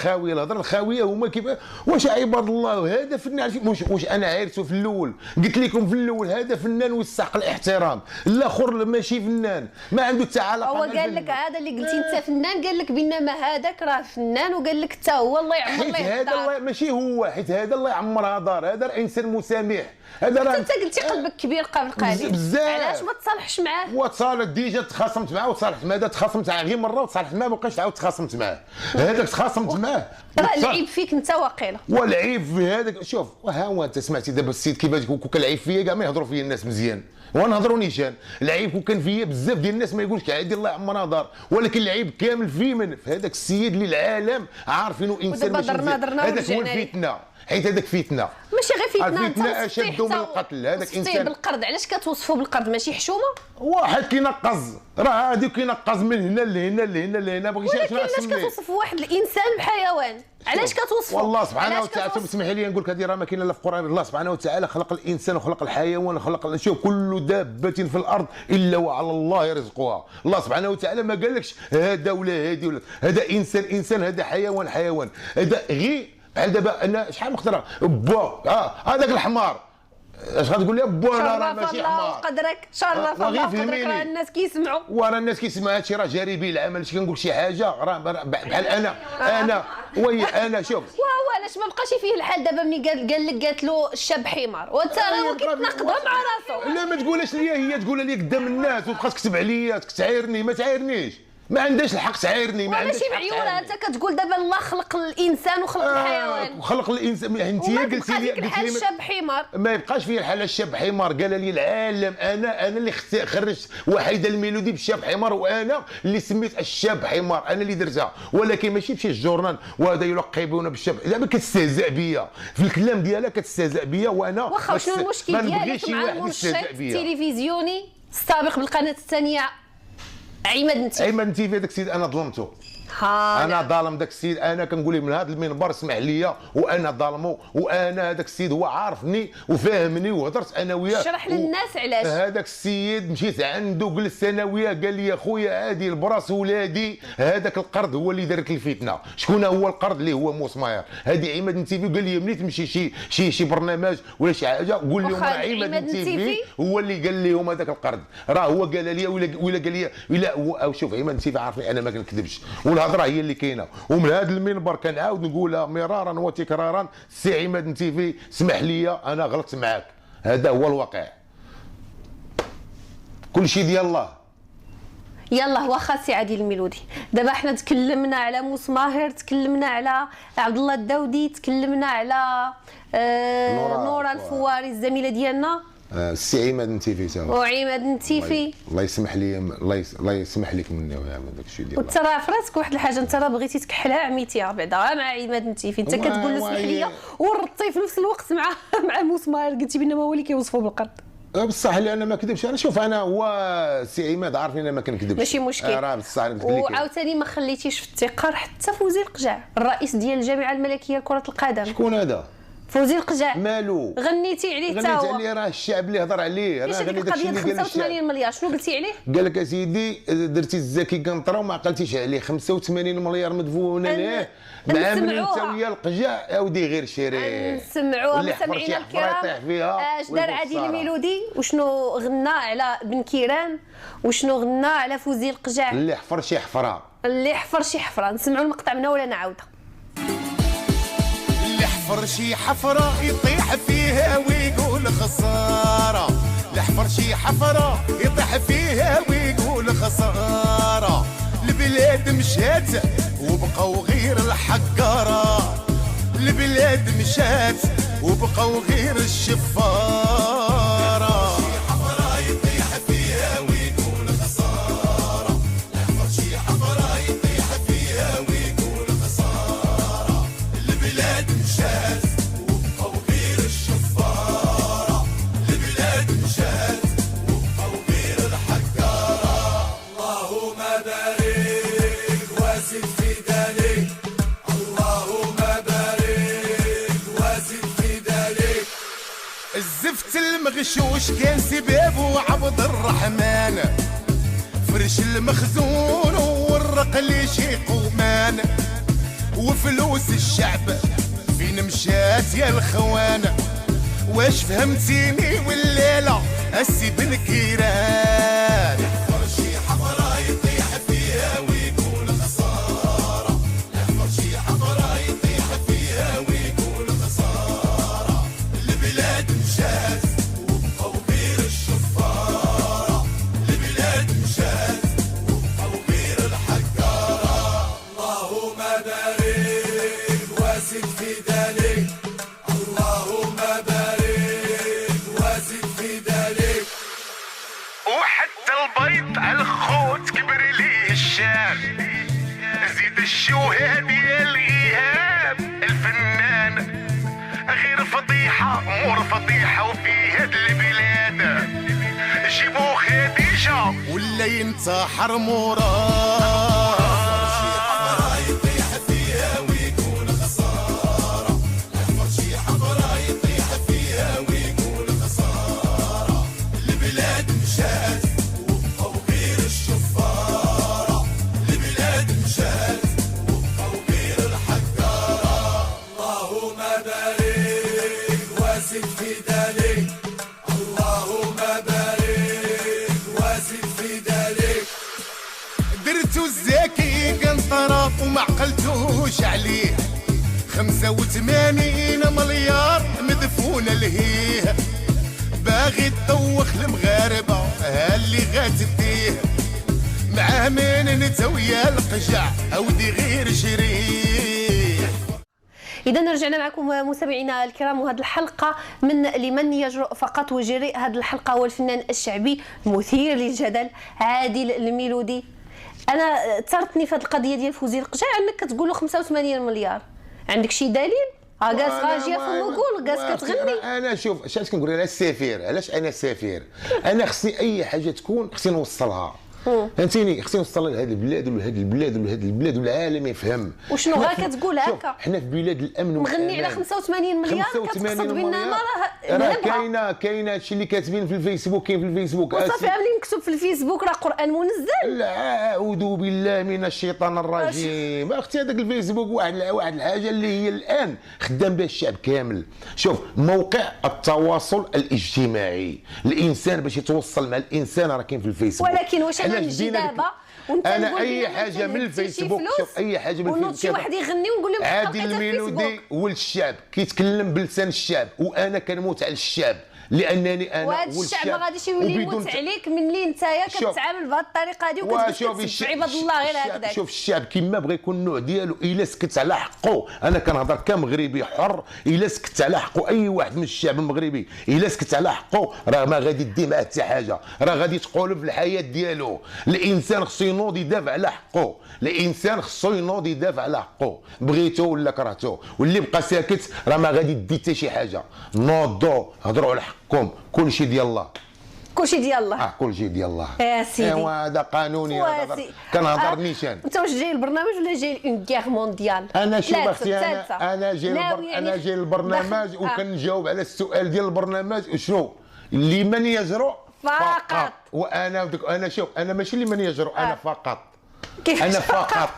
الخاويه هما كيف. واش عباد الله هذا فنان، واش انا عيرته في الاول، قلت لكم في الاول هذا فنان ويستحق الاحترام، الاخر ماشي فنان، ما عنده حتى علاقه. هو قال لك هذا اللي قلتي انت فنان، قال لك بينما هذاك راه فنان، وقال لك حتى هو الله يعمر حيت هذا الله ماشي هو، حيت هذا الله يعمرها دار، هذا راه انسان مسامح. هذا راه انت قلتي قلبك كبير قبل قليل، بزاف. علاش ما تصالحش معاه؟ وتصالح ديجا تخاصمت معاه وتصالحت معاه، تخاصمت معاه غير مره وتصالحت معاه، ما بقيتش تعاود تخاصمت معاه. هذاك تخاصمت معاه راه العيب فيك انت واقيلا. والعيب في هذاك، شوف ها هو انت سمعتي دابا السيد كيفاش كالعيب فيا، كاع ما يهضروا فيا الناس مزيان ونهضروا نيشان. العيب كان فيا بزاف ديال الناس ما يقولش عادي الله يعمرها دار، ولكن العيب كامل في هذاك السيد اللي العالم عارفينه انسان ماشي مزيان. هذاك هو الفتنه، حيت هذاك فتنه ماشي غير فتنه، الفتنه اشد من القتل. هذاك انسان بالقرض، علاش كتوصفوا بالقرض ماشي حشومه؟ واحد كينقز، راه هادي كينقز من هنا لهنا لهنا لهنا، بغيتي ولكن علاش كتوصفوا واحد الانسان بحيوان؟ علاش كتوصفوا؟ والله سبحانه وتعالى اسمح لي نقول لك هذه راه ما كاينه لا في القران. الله سبحانه وتعالى خلق الانسان وخلق الحيوان وخلق، شوف كل دابه في الارض الا وعلى الله رزقها. الله سبحانه وتعالى ما قالكش هذا ولا هذه ولا هذا، انسان هذا حيوان هذا غير بحال دابا انا شحال من خطره هذاك الحمار، اش غتقول لي با راه ماشي حمار. قدرك شرف الله قدرك، راه الناس كيسمعوا، وراه الناس كيسمعوا هادشي، راه جاربي العمل. اش كنقول شي حاجه راه بحال انا شوف وهو علاش ما بقاش فيه الحال دابا ملي قالت له الشاب حمار، وانت راه كتناقضها مع راسو. لا ما تقولهاش ليا، هي تقولها لي قدام الناس وتبقى تكتب عليا تعايرني، ما تعايرنيش. ما عندهاش الحق تعايرني، ما عندهاش ماشي الحق معيوره، تعايرني. انت كتقول دابا الله خلق الانسان وخلق الحيوان، وخلق الانسان، انت وما قلتي تبقى لي ديك الحال الشاب حمار. ما يبقاش فيه الحاله الشاب حمار. قال لي العالم انا اللي خرجت وحيده الميلودي بالشاب حمار، وانا اللي سميت الشاب حمار، انا اللي درتها، ولكن ماشي بشي جورنال وهذا يلقبون بالشاب. زعما كتستهزأ بيا في الكلام ديالها، كتستهزأ بيا، وانا واخا شنو المشكل ما ديالك نبغيش شي مع واحد المنشط يستهزأ بيا. التلفزيوني السابق بالقناه الثانيه عماد نتيفي؟ عماد نتيفي هذاك السيد انا ظلمته، ها انا ظالم داك السيد. انا كنقول من هذا المنبر اسمح لي، وانا ظالمه، وانا هذاك السيد هو عارفني وفاهمني وهضرت انا وياه. شرح للناس علاش. هذاك السيد مشيت عنده جلست انا وياه، قال لي يا خويا هادي البراس ولادي، هذاك القرض هو اللي دار لك الفتنه. شكون هو القرض؟ اللي هو مسمار. هادي عماد نتيفي. قال لي ملي تمشي شي برنامج ولا شي حاجه قول لهم راه عماد نتيفي هو اللي قال لهم هذاك القرض، راه هو قال لي ولا قال لي لا. شوف عماد نتيفي عارفني انا ما كنكذبش، والهضره هي اللي كاينه. ومن هذا المنبر كنعاود نقولها مرارا وتكرارا، سي عماد نتيفي اسمح لي انا غلطت معاك، هذا هو الواقع، كل شيء ديال الله. يلا واخا سي عادل الميلودي، دابا حنا تكلمنا على موس ماهر، تكلمنا على عبد الله الداودي، تكلمنا على نورا الفواري الزميله ديالنا، السي عماد نتيفي تا هو. وعماد نتيفي. الله يسمح لي، الله يسمح لك مني داك الشيء ديال وانت راه فراسك واحد الحاجه، انت راه بغيتي تكحلها عميتيها بعدا مع عماد نتيفي، انت كتقول له اسمح لي وردتي في نفس الوقت مع موس ماهر، قلتي بانما هو اللي كيوصفوا بالقرض. بصح اللي انا ما كذبش. انا شوف انا هو سي عماد عارفني انا ما كنكذبش، ماشي مشكل. راه بصح انا قلت لك وعاوتاني ما خليتيش في التقار حتى فوزي القجاع، الرئيس ديال الجامعه الملكيه لكره القدم. شكون هذا؟ فوزي القجاع. مالو؟ غنيتي عليه حتى هو. غنيت عليه، راه الشعب اللي هضر عليه، راه غني داكشي اللي قال الشعب. 85 مليار شنو قلتي عليه؟ قال لك اسيدي درتي الزكي قنطره وما عقلتيش عليه. 85 مليار مدفونه ليه مع من انت ويا القجاع اودي غير شيري. نسمعوها مستمعينا الكرام. اش دار عادل الميلودي وشنو غنى على بن كيران وشنو غنى على فوزي القجاع. اللي حفر شي حفره، اللي حفر شي حفره. نسمعوا المقطع منها ولا نعاودها؟ اللي حفر شي حفرة يطيح فيها ويقول خسارة، اللي حفر شي حفرة يطيح فيها ويقول خسارة. البلاد مشات وبقوا غير الحقارة، البلاد مشات وبقوا غير الشفارة. شي حفرة يطيح فيها ويقول خسارة، حفر شي حفرة يطيح فيها ويقول خسارة. البلاد مشات وبقوا غير الشفارة، البلاد مشات وبقوا غير الحقارة. اللهم بارك وازد في ذلك، اللهم بارك وازد في ذلك. الزفت المغشوش كان سبابه عبد الرحمن، فرش المخزون والرق لي شي قومان. وفلوس الشعب فين مشات يا الخوان؟ واش فهمتيني ولا لا السي بن كيران؟ يحفر شي حفرة يطيح فيها ويقول خسارة، يحفر شي حفرة يطيح فيها ويقول خسارة. البلاد مشات وبقوا غير الشفارة، البلاد مشات وبقوا غير الحقارة. اللهم بارك وازد في ذلك، اللهم بارك وازد في ذلك. وحتى البيض على الخوت كبر ليه الشام، زيد الشوهة ديال ايهاب الفنان. غير فضيحة مور فضيحة وفي هاد البلاد جيبو خديجة ولا ينتحر مراد. شي حفرة يطيح فيها ويقول خسارة، يحفر شي حفرة يطيح فيها ويقول خسارة. البلاد مشات وبقوا غير الشفارة، البلاد مشات وبقوا غير الحقارة. اللهم بارك وازد في ذلك، اللهم بارك وازد في ذلك. درتو الزكي قنطرة وما عقلتوش عليه، 85 مليار مدفونة لهيه. باغي تدوخ المغاربة هاللي غاتديه، مع من نتويا القجع اودي غير شريك. إذا رجعنا معكم متابعينا الكرام، وهذه الحلقة من لمن يجرؤ فقط وجريء. هذه الحلقة هو الفنان الشعبي المثير للجدل عادل الميلودي. أنا ثارتني في هذه القضية ديال فوزي القجع، أنك كتقول له 85 مليار، عندك شي دليل؟ جالس غاجيه فما قول جالس كتغني. انا شوف اش كنقول انا السفير، علاش انا السفير؟ انا خصني اي حاجه تكون خصني نوصلها، فهمتيني؟ خصني نوصلها لهذه البلاد ولهذه البلاد ولهذه البلاد والعالم يفهم. وشنو غا كتقول هكا؟ حنا في بلاد الامن مغني على 85 مليار كتقصد بينما راه كاينه هادشي اللي كاتبين في الفيسبوك، كاين في الفيسبوك وصافي ملي مكتوب في الفيسبوك راه قران منزل. لا اعوذ بالله من الشيطان الرجيم. اختي هذاك الفيسبوك واحد الحاجه اللي هي الان خدام بها الشعب كامل. شوف موقع التواصل الاجتماعي، الانسان باش يتوصل مع الانسان راه كاين في الفيسبوك. ولكن واش انا نجي دابا انا اي حاجه من الفيسبوك، شوف اي حاجه من الفيسبوك شي واحد يغني ونقول له عادل الميلودي ولد الشعب كيتكلم بلسان الشعب، وانا كنموت على الشعب لانني انا ولد الشعب ما غاديش يولي يموت عليك ملي نتايا كتعامل بهذه الطريقه هذه وكتكتب في عباد الله غير هكذاك. شوف الشعب كيما بغى يكون النوع ديالو، الا سكت على حقه، انا كنهضر كمغربي حر، الا سكت على حقه اي واحد من الشعب المغربي الا سكت على حقه راه ما غادي دي معاه حتى حاجه، راه غادي تقولب في الحياه ديالو. الانسان خصو ينوض يدافع على حقه، الانسان خصو ينوض يدافع على حقه، بغيتو ولا كرهتو، واللي بقى ساكت راه ما غادي دي حتى شي حاجه. نوضوا هضروا على حقكم، كلشي ديال الله، كلشي ديال الله، كلشي ديال الله يا سيدي. ايوا هذا قانوني، كنهضر نيشان. انت واش جاي البرنامج ولا جاي اون غير مونديال؟ انا شوف اختي انا جاي البرنامج وكنجاوب على السؤال ديال البرنامج شنو لمن يجرؤ فقط. وانا شوف انا ماشي لمن يجرؤ، انا فقط. انا فقط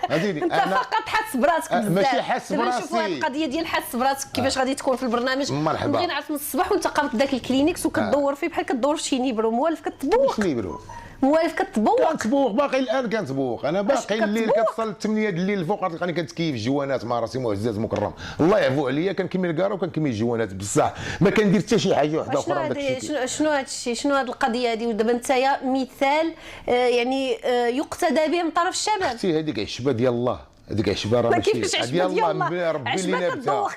هذيني انت فقط حاس براسك بزاف. ماشي حاس براسي. نشوفوا هذه القضيه ديال حاس براسك كيفاش غادي تكون في البرنامج. مرحبا. نبغي نعرف من الصباح وانت قابط داك الكلينيكس وكتدور فيه بحال كتدور في شي نيبرو موالف كتبوق. واش نيبرو؟ موالف كتبوق باقي الان كنتبوق. انا باقي الليل كتصل 8 د الليل الفوق غتلقاني كنتكيف جوانات مع راسي معزز مكرم، الله يعفو عليا. كنكمل الكاره وكنكمل الجوانات بصح ما كندير حتى شي حاجه واحده اخرى بداك الشيء. شنو هذا الشيء؟ شنو هذه القضيه هذه؟ ودابا نتايا مثال يعني يقتدى به من طرف الشباب. اختي هذيك عشبه ديال الله، هذيك عشبه راه ماشي ديال الله. ربي اللي نابتها.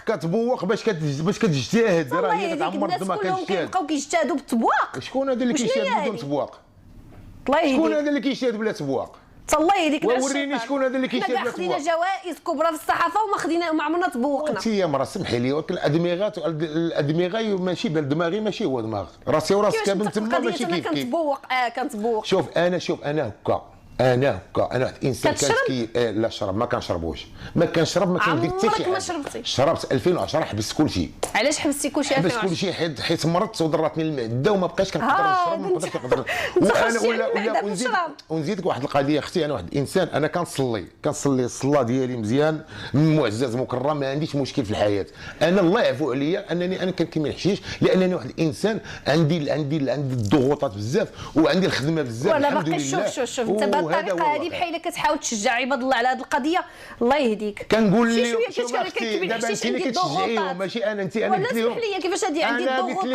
كتبوق باش كتجتهد، راه هي كتعمر دماغ كلهم كيبقاو كيجتهدوا بالتبواق. شكون هذا اللي كيجتهد بدون تبواق؟ الله يهديك. شكون هذا اللي كيجتهد بلا تبواق؟ الله يهديك. وريني شكون هذا اللي كيجتهد بلا تبواق. خدينا جوائز كبرى في الصحافه وما عمرنا تبوقنا. انت يا مرا سمحي لي، ولكن الادمغه ماشي دماغي ماشي هو دماغ راسي وراسك من تما ماشي كيف كنتبوق. شوف انا هكا انا واحد الانسان لا شرب ما كنشربوش، ما كنشرب، ما كندير حتى شي حاجه. شربت 2010 حبست كلشي. علاش حبستي كلشي 2010؟ حبست كلشي حيت مرضت وضرتني المعده وما بقيتش كنقدر نشرب، ما بقيتش كنقدر. وانا ونزيدك واحد القضيه اختي، انا واحد الانسان انا كنصلي الصلاه ديالي مزيان معزز مكرم، ما عنديش مشكل في الحياه. انا الله يعفو عليا انني انا كنكمل الحشيش لانني واحد الانسان عندي الضغوطات بزاف وعندي الخدمه بزاف الحمد لله. شوف انت الطريقه هذه بحال كتحاول تشجع عباد الله على هذه القضيه. الله يهديك. كنقول لي شوف اختي دابا انت اللي كتشجعيهم ماشي انا. انا قلت لهم كيفاش هذه عندي الضغوطات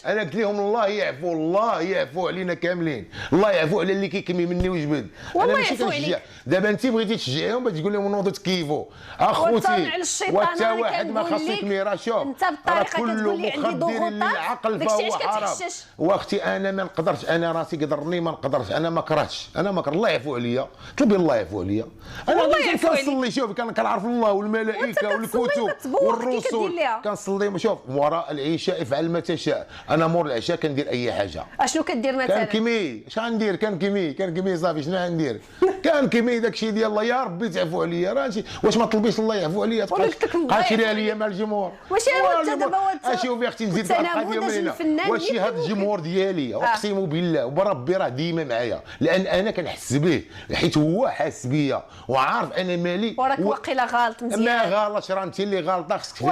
انا قلت لهم الله يعفو علينا كاملين، الله يعفو على اللي كيكمي مني وجبد. انا ماشي كنشجع. دابا انت بغيتي تشجعيهم باش تقول لهم نوضوا تكيفوا اخوتي، وحتى واحد ما خاصو يكمي. راه شوف راه كله مخدر للعقل فهو حرام. واختي انا ما نقدرش، انا راسي قدرني ما نقدرش، انا ما كرهتش، انا ما كره. الله يعفو عليا، طلبي الله يعفو عليا. انا كنصلي، شوف كنعرف الله والملائكه والكتب والرسل كنصلي. شوف وراء العشاء افعل ما تشاء. انا مور العشاء كندير اي حاجه. اشنو كدير مثلا؟ كنكمي. اش غندير؟ كنكمي صافي. شنو غندير؟ كنكمي داكشي ديال الله. يا ربي تعفو عليا. راه واش ما طلبيش الله يعفو عليا تبقى تشريها ليا مع الجمهور؟ واش انت دابا اشوفي اختي نزيد واحد القضيه من هنا. واش هذا الجمهور ديالي اقسم بالله وبربي راه ديما معايا، لان انا كنحس به حيت هو حاس بيا وعارف انا مالي. وراك واقيلا غالط مزيان. ما غالطش، راه انت اللي غالطه. خصك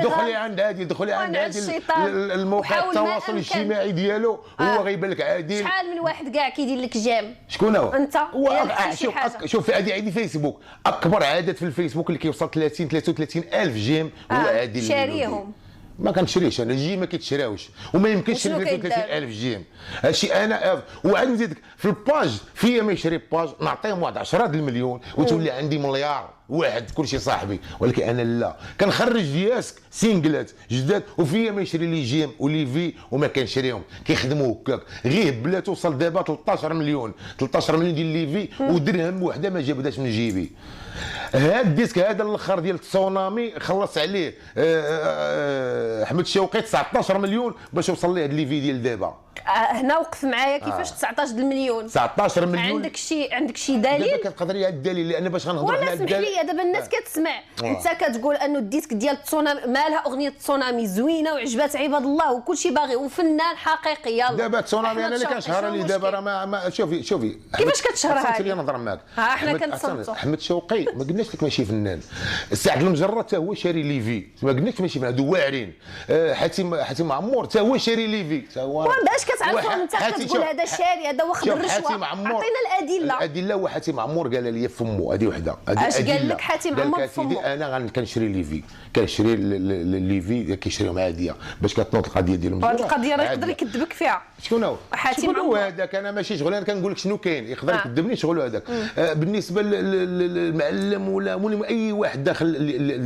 دخلي عند هذه الموقع التواصل الاجتماعي ديالو، هو غيبان لك عادل. شحال من واحد كاع كيدير لك جام. شكون هو؟ انت. شوف هذه عندي فيسبوك، اكبر عدد في الفيسبوك اللي كيوصل 33 الف جيم هو عادل. شاريهم ما كنشريش انا الجيم، ما كيتشراوش وما يمكنش وشنو نشري كيدار؟ 30000 جيم. هادشي انا وعاد نزيدك في الباج فيا ما يشري باج نعطيهم واحد 10 المليون وتولي عندي مليار واحد كلشي صاحبي. ولكن انا لا، كنخرج دياسك سينجلات جداد وفيا ما يشري لي جيم ولي في وما كنشريهم، كيخدموا هكاك. غير بلا توصل دابا 13 مليون ديال لي في ودرهم وحده ما جابداش من جيبي. هاد الديسك هذا الاخر ديال التسونامي خلص عليه احمد شوقي 19 مليون باش يوصل ليه هاد لي في ديال دابا. هنا وقف معايا كيفاش 19 المليون. 19 مليون عندك شي دليل؟ دابا كتقدر لي الدليل لان باش غنهضر على ولا الدليل. اسمح لي دابا الناس كتسمع انت كتقول انه الديسك ديال التسونامي مالها اغنيه التسونامي زوينه وعجبات عباد الله وكلشي باغي وفنان حقيقي. يلا دابا التسونامي انا اللي كنشهرها لي دابا راه ما شوفي كيفاش كتشهرها لي نهضر معاك. حنا كنتصنتوا. احمد شوقي ما قلناش لك ماشي فنان، سعد المجرد حتى هو شاري لي في، ما قلناش ماشي فنان، هادو واعرين. حاتم عمور حتى هو شاري لي في، حتى هو باش كتعرفوا انت كتقول هذا شاري هذا واخد الرشوه. عطينا الادله وحاتم عمور قال لي فمو هذه وحده. اش قال لك حاتم عمور فمو؟ انا كنشري لي في، كنشري لي في كيشريهم عاديه باش كتنوض القضيه ديال المجرد. هذه القضيه راه يقدر يكذبك فيها. شكون هو؟ حاتم عمور هذاك انا ماشي شغل، انا كنقول لك شنو كاين، يقدر يكذبني شغل هذاك. بالنسبه للمعلم ولا اي واحد داخل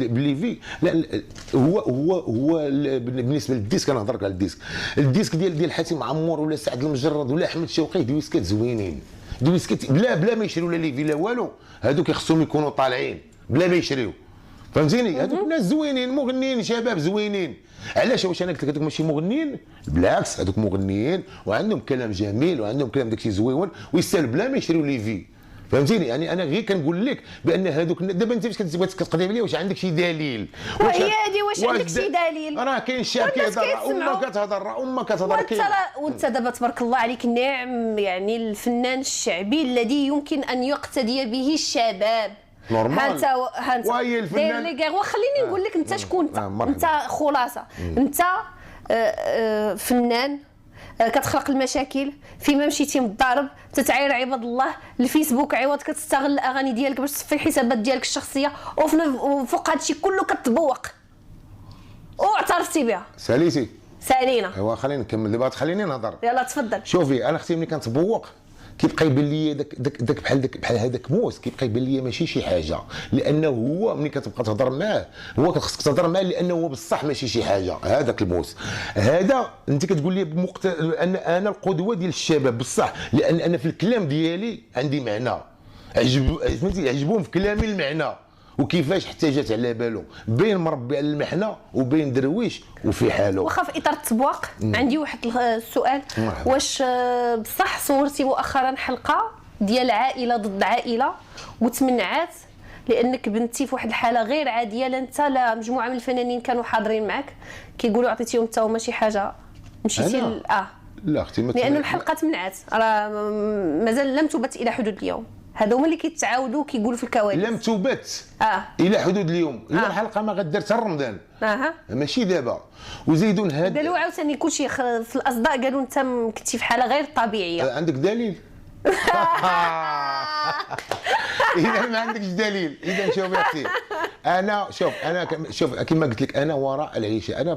بلي في، لا هو بالنسبه للديسك انا نهضر على الديسك ديال حاتم عمور ولا سعد المجرد ولا احمد شوقي دويسكات زوينين، دويسكات بلا ما يشريو لا لي في لا والو. هذوك خصهم يكونوا طالعين بلا ما يشريو، فهمتيني؟ هذوك الناس زوينين مغنيين شباب زوينين. علاش؟ واش انا قلت لك هذوك ماشي مغنيين؟ بالعكس هذوك مغنيين وعندهم كلام جميل وعندهم كلام داكشي زويون ويستاهلوا بلا ما يشريو لي في، فهمتيني؟ يعني انا غير كنقول لك بان هذوك دابا انت فاش كتقضي عليا واش عندك شي دليل؟ وهي هذه واش عندك شي دليل؟ راه كاين شاب كيهضر امك كتهضر وانت دابا تبارك الله عليك ناعم، يعني الفنان الشعبي الذي يمكن ان يقتدي به الشباب. نورمال. ها انت وهي الفنان وخليني نقول لك انت شكون انت خلاصه. انت فنان كتخلق المشاكل، فيما مشيتي مضارب تتعاير عباد الله، الفيسبوك عوض كتستغل الاغاني ديالك باش تصفي الحسابات ديالك الشخصيه، وفوق هادشي كله كتبوق واعترفتي بها. سالينا ايوا خلينا نكمل دابا، خليني نهضر. يلا تفضل. شوفي انا اختي ملي كنتبوق كيبقى يبان لي داك بحال هذاك موس، كيبقى يبان لي ماشي شي حاجه، لانه هو ملي كتبقى تهضر معاه هو خصك تهضر معاه لانه هو بصح ماشي شي حاجه. هذاك الموس هذا انت كتقول لي ان انا القدوه ديال الشباب بصح، لان انا في الكلام ديالي عندي معنى، عجبهم في كلامي المعنى وكيفاش حتى جات على بالو بين مربي على المحنه وبين درويش وفي حاله. واخا في اطار التبواق عندي واحد السؤال. واش بصح صورتي مؤخرا حلقه ديال عائله ضد عائله وتمنعات لانك بنتي في واحد الحاله غير عاديه، لا انت لا مجموعه من الفنانين كانوا حاضرين معك كيقولوا عطيتيهم حتى هما شي حاجه مشيتي لا اختي لانه الحلقه تمنعات، راه مازال لم تبت الى حدود اليوم. هذا هما اللي كيتعاودوا كيقولوا في الكواليس لم تبت الى حدود اليوم. الحلقه ما غدار حتى رمضان ماشي دابا. وزيدون هذا قالوا عاوتاني كلشي في الاصداء قالوا انت كنتي في حاله غير طبيعيه. عندك دليل؟ اذا ما عندكش دليل. اذا شوف يا اختي شوف كما قلت لك انا وراء العشاء، انا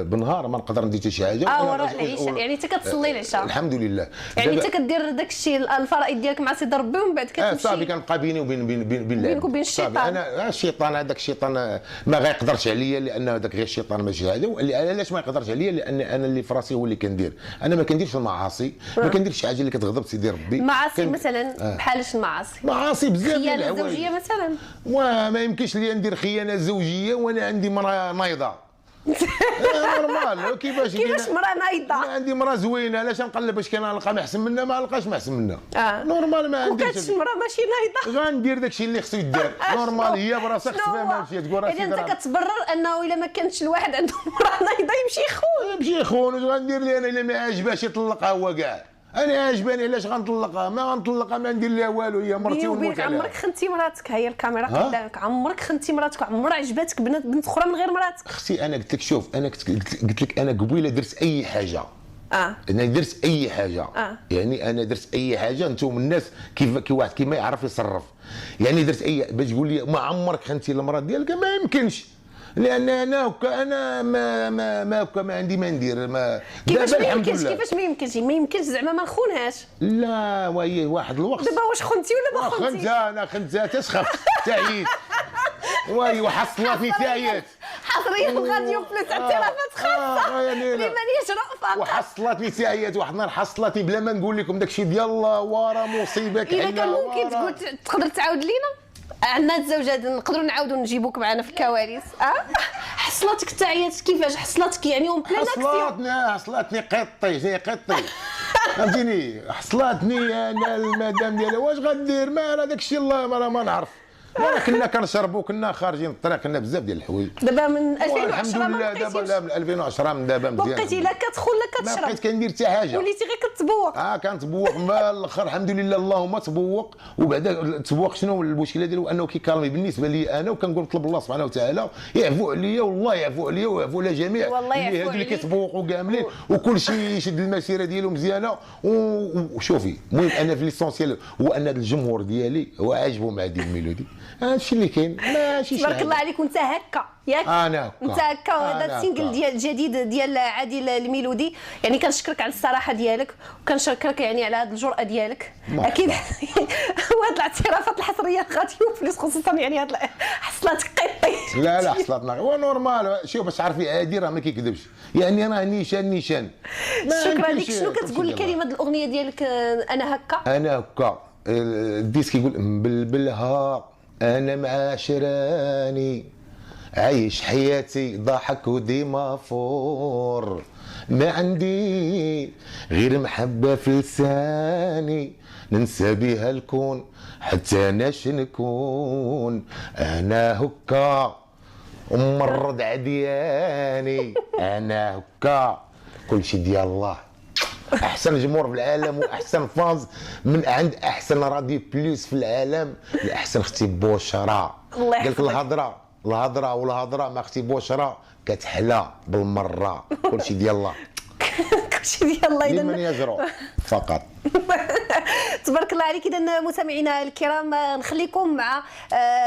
بنهار ما نقدر ندير حتى شي حاجه. وراء العشاء يعني انت كتصلي العشاء؟ الحمد لله. يعني انت كدير داك الشيء الفرائض ديالك مع سيدي ربي ومن بعد كتمشي صافي كنبقى بيني بينك وبين الشيطان. انا الشيطان هذاك الشيطان ما غيقدرش عليا، لان هذاك غير الشيطان ماشي هذا. علاش ما يقدرش عليا؟ لان انا اللي في راسي هو اللي كندير. انا ما كنديرش المعاصي، ما كنديرش شي حاجه اللي كتغضب سيدي ربي. معاصي مثلا بحالاش المعاصي؟ معاصي بزاف ديال الحوايج. خيانه زوجيه مثلا؟ وما يمكنش لي ندير خيانه زوجيه وانا عندي مراه نايضه. نورمال. كيفاش مراه نايضه؟ عندي مراه زوينه، علاش نقلب باش كان نلقى ما احسن منها؟ ما نلقاش ما احسن منها. نورمال. ما عنديش وكانت المراه ماشي نايضه غندير داكشي اللي خصو يدار. نورمال. هي براسها خصها تفهم هادشي، تقول راسي اذا انت كتبرر انه الا ما كانش الواحد عنده مراه نايضه يمشي يخون. واش غندير لي انا الا ما عجبهاش يطلقها هو كاع؟ انا عجباني علاش غنطلقها؟ ما غنطلقها، ما ندير لها والو، هي مرتي ونموت عليها. عمرك خنتي مراتك؟ هي الكاميرا قدامك. عمرك خنتي مراتك؟ عمر عجباتك بنت اخرى من غير مراتك؟ اختي انا قلت لك شوف، انا قلت لك انا قبيله درت اي حاجه. انا درت اي حاجه. يعني انا درت اي حاجه. انتم الناس كي واحد كيما يعرف يصرف. يعني درت اي باش تقول لي ما عمرك خنتي المراه ديالك؟ ما يمكنش. لان انا هكا انا ما هكا ما عندي ما ندير ما كيفاش دابا ما الحمد يمكنش لله. كيفاش ما يمكنش زعما ما نخونهاش. لا وهي واحد الوقت دابا واش خنتي ولا ما خنتي؟ خنتها انا خنتها تسخف تعيت وهي وحصلتني تعيت حصريا الراديو بلوس اعترافات خاصه يعني لمن يجرؤ فقط. وحصلتني تعيت واحد النهار حصلتني بلا ما نقول لكم داكشي ديال الله ورا مصيبه اذا كان ممكن تقول تقدر تعاود لينا عندنا الزوجات نقدروا نعاودوا نجيبوك معنا في الكواليس. حصلتك تعيات كيفاش حصلتك يعني اون بلان اكسيون؟ حصلتني قطي زي قطي فهمتيني حصلتني انا المدام ديالها واش غدير ما هذاك الشيء الله ما نعرف لا كنا كنشربوا كنا خارجين الطريق كنا بزاف ديال الحوايج دابا من 2010 الحمد لله دابا لا من 2010 من دابا مزيان بقيتي لا كتخون لا كتشرب ما بقيت كندير حتى حاجه وليتي غير كتبوق كنتبوق ما الاخر الحمد لله اللهم تبوق وبعدا التبوق شنو المشكله ديالو انه كيكالمي بالنسبه لي انا وكنقول نطلب الله سبحانه وتعالى يعفو عليا والله يعفو عليا ويعفو على جميع اللي اللي كيتبوقوا كاملين وكل شيء يشد المسيره ديالو مزيانه وشوفي المهم انا في ليسونسيال هو ان الجمهور ديالي هو عاجبو مع هذه الميلودي هادشي اللي كاين ماشي تبارك الله عليك وانت هكا ياك انا هكا انت هكا وهذا السينجل ديال الجديد ديال عادل الميلودي يعني كنشكرك على الصراحه ديالك وكنشكرك يعني على هذه الجرأه ديالك اكيد وهاد الاعترافات الحصريه الراديو بليس خصوصا يعني هاد حصلتك قطي لا حصلتنا هو نورمال شوف باش تعرفي عادي راه ما كيكذبش يعني راه نيشان شكرا لك شنو كتقول الكلمه ديال الاغنيه ديالك انا هكا الديسك يقول مبلبلها انا مع عشراني عايش حياتي ضحك وديما فور ما عندي غير محبه في لساني ننسى بها الكون حتى انا شنكون انا هكا ومرض عدياني انا هكا كلشي ديال الله احسن جمهور في العالم واحسن فانز من عند احسن راديو بلوس في العالم لاحسن اختي بوشرا قال لك الهضره ما اختي بوشرا كتحلى بالمره كلشي ديال الله كلشي ديال الله اذا لمن يجرؤ فقط تبارك الله عليك. اذا مستمعينا الكرام نخليكم مع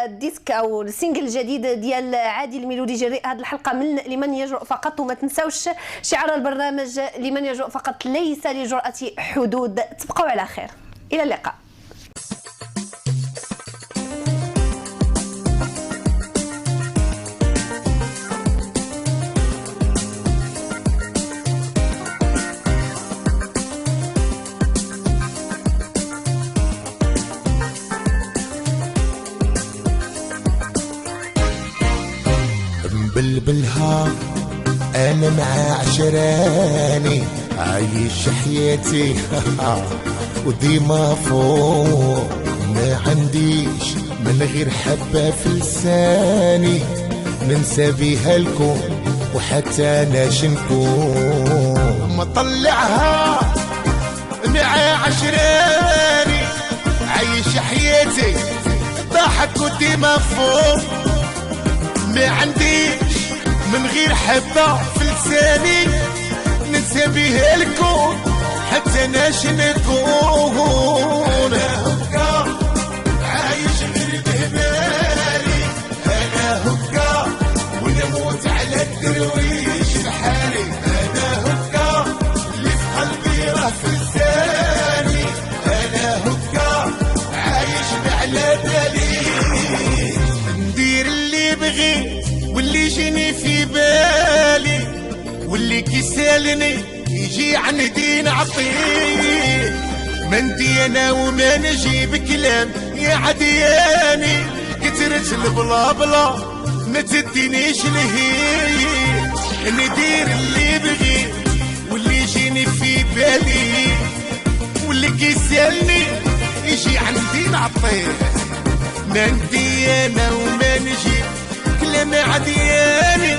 الديسك او السينجل الجديد ديال عادل الميلودي جريء هذه الحلقه من لمن يجرؤ فقط وما تنساوش شعار البرنامج لمن يجرؤ فقط ليس للجرأة حدود. تبقوا على خير الى اللقاء. بلبلها انا مع عشراني عايش حياتي وديما فوق ما عنديش من غير حبه في لساني ننسى بيها الكون وحتى انا شنكون مطلعها مع عشراني عايش حياتي ضحك وديما فوق ما عنديش من غير حبة في لساني ننسى بيه الكون حتى انا شنكون انا هكا عايش غير بهبالي انا هكا ونموت على الدرويش بحالي انا هكا اللي في قلبي راه في لساني انا هكا عايش على بالي ندير اللي بغيت واللي جيني في بالي واللي كيسالني يجي عندي نعطيه مندي انا وما نجيب كلام يا عدياني كترت البلا بلا ما تدينيش لهي ندير اللي بغيت واللي جيني في بالي واللي كيسالني يجي عندي نعطيه مندي انا وما نجيب كلام عدياني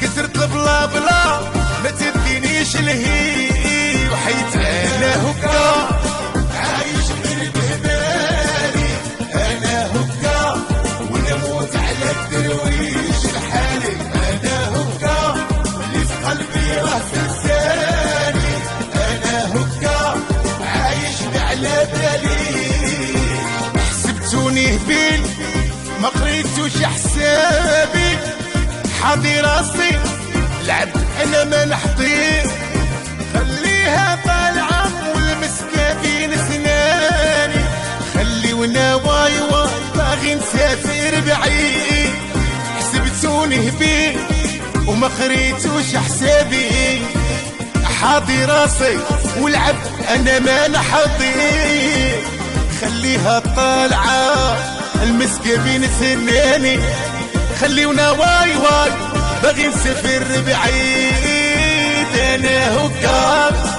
كسرت البلا بلا ما تدينيش لهي وحيت انا هكا عايش غير بهبالي انا هكا ونموت على الدرويش بحالي انا هكا اللي في قلبي راه في لساني انا هكا عايش على بالي حسبتوني هبيل ما قريتوش حسابي حاضي راسي العبد انا ما نحطيه، خليها طالعه والمسكه بين سناني، خليونا واي واي باغي نسافر بعيد، حسبتوني هبي وما قريتوش حسابي، حاضي راسي والعبد انا ما نحطيه، خليها طالعه المسكه بين سناني، خليونا واي واي باغي نسافر بعيد، انا هكا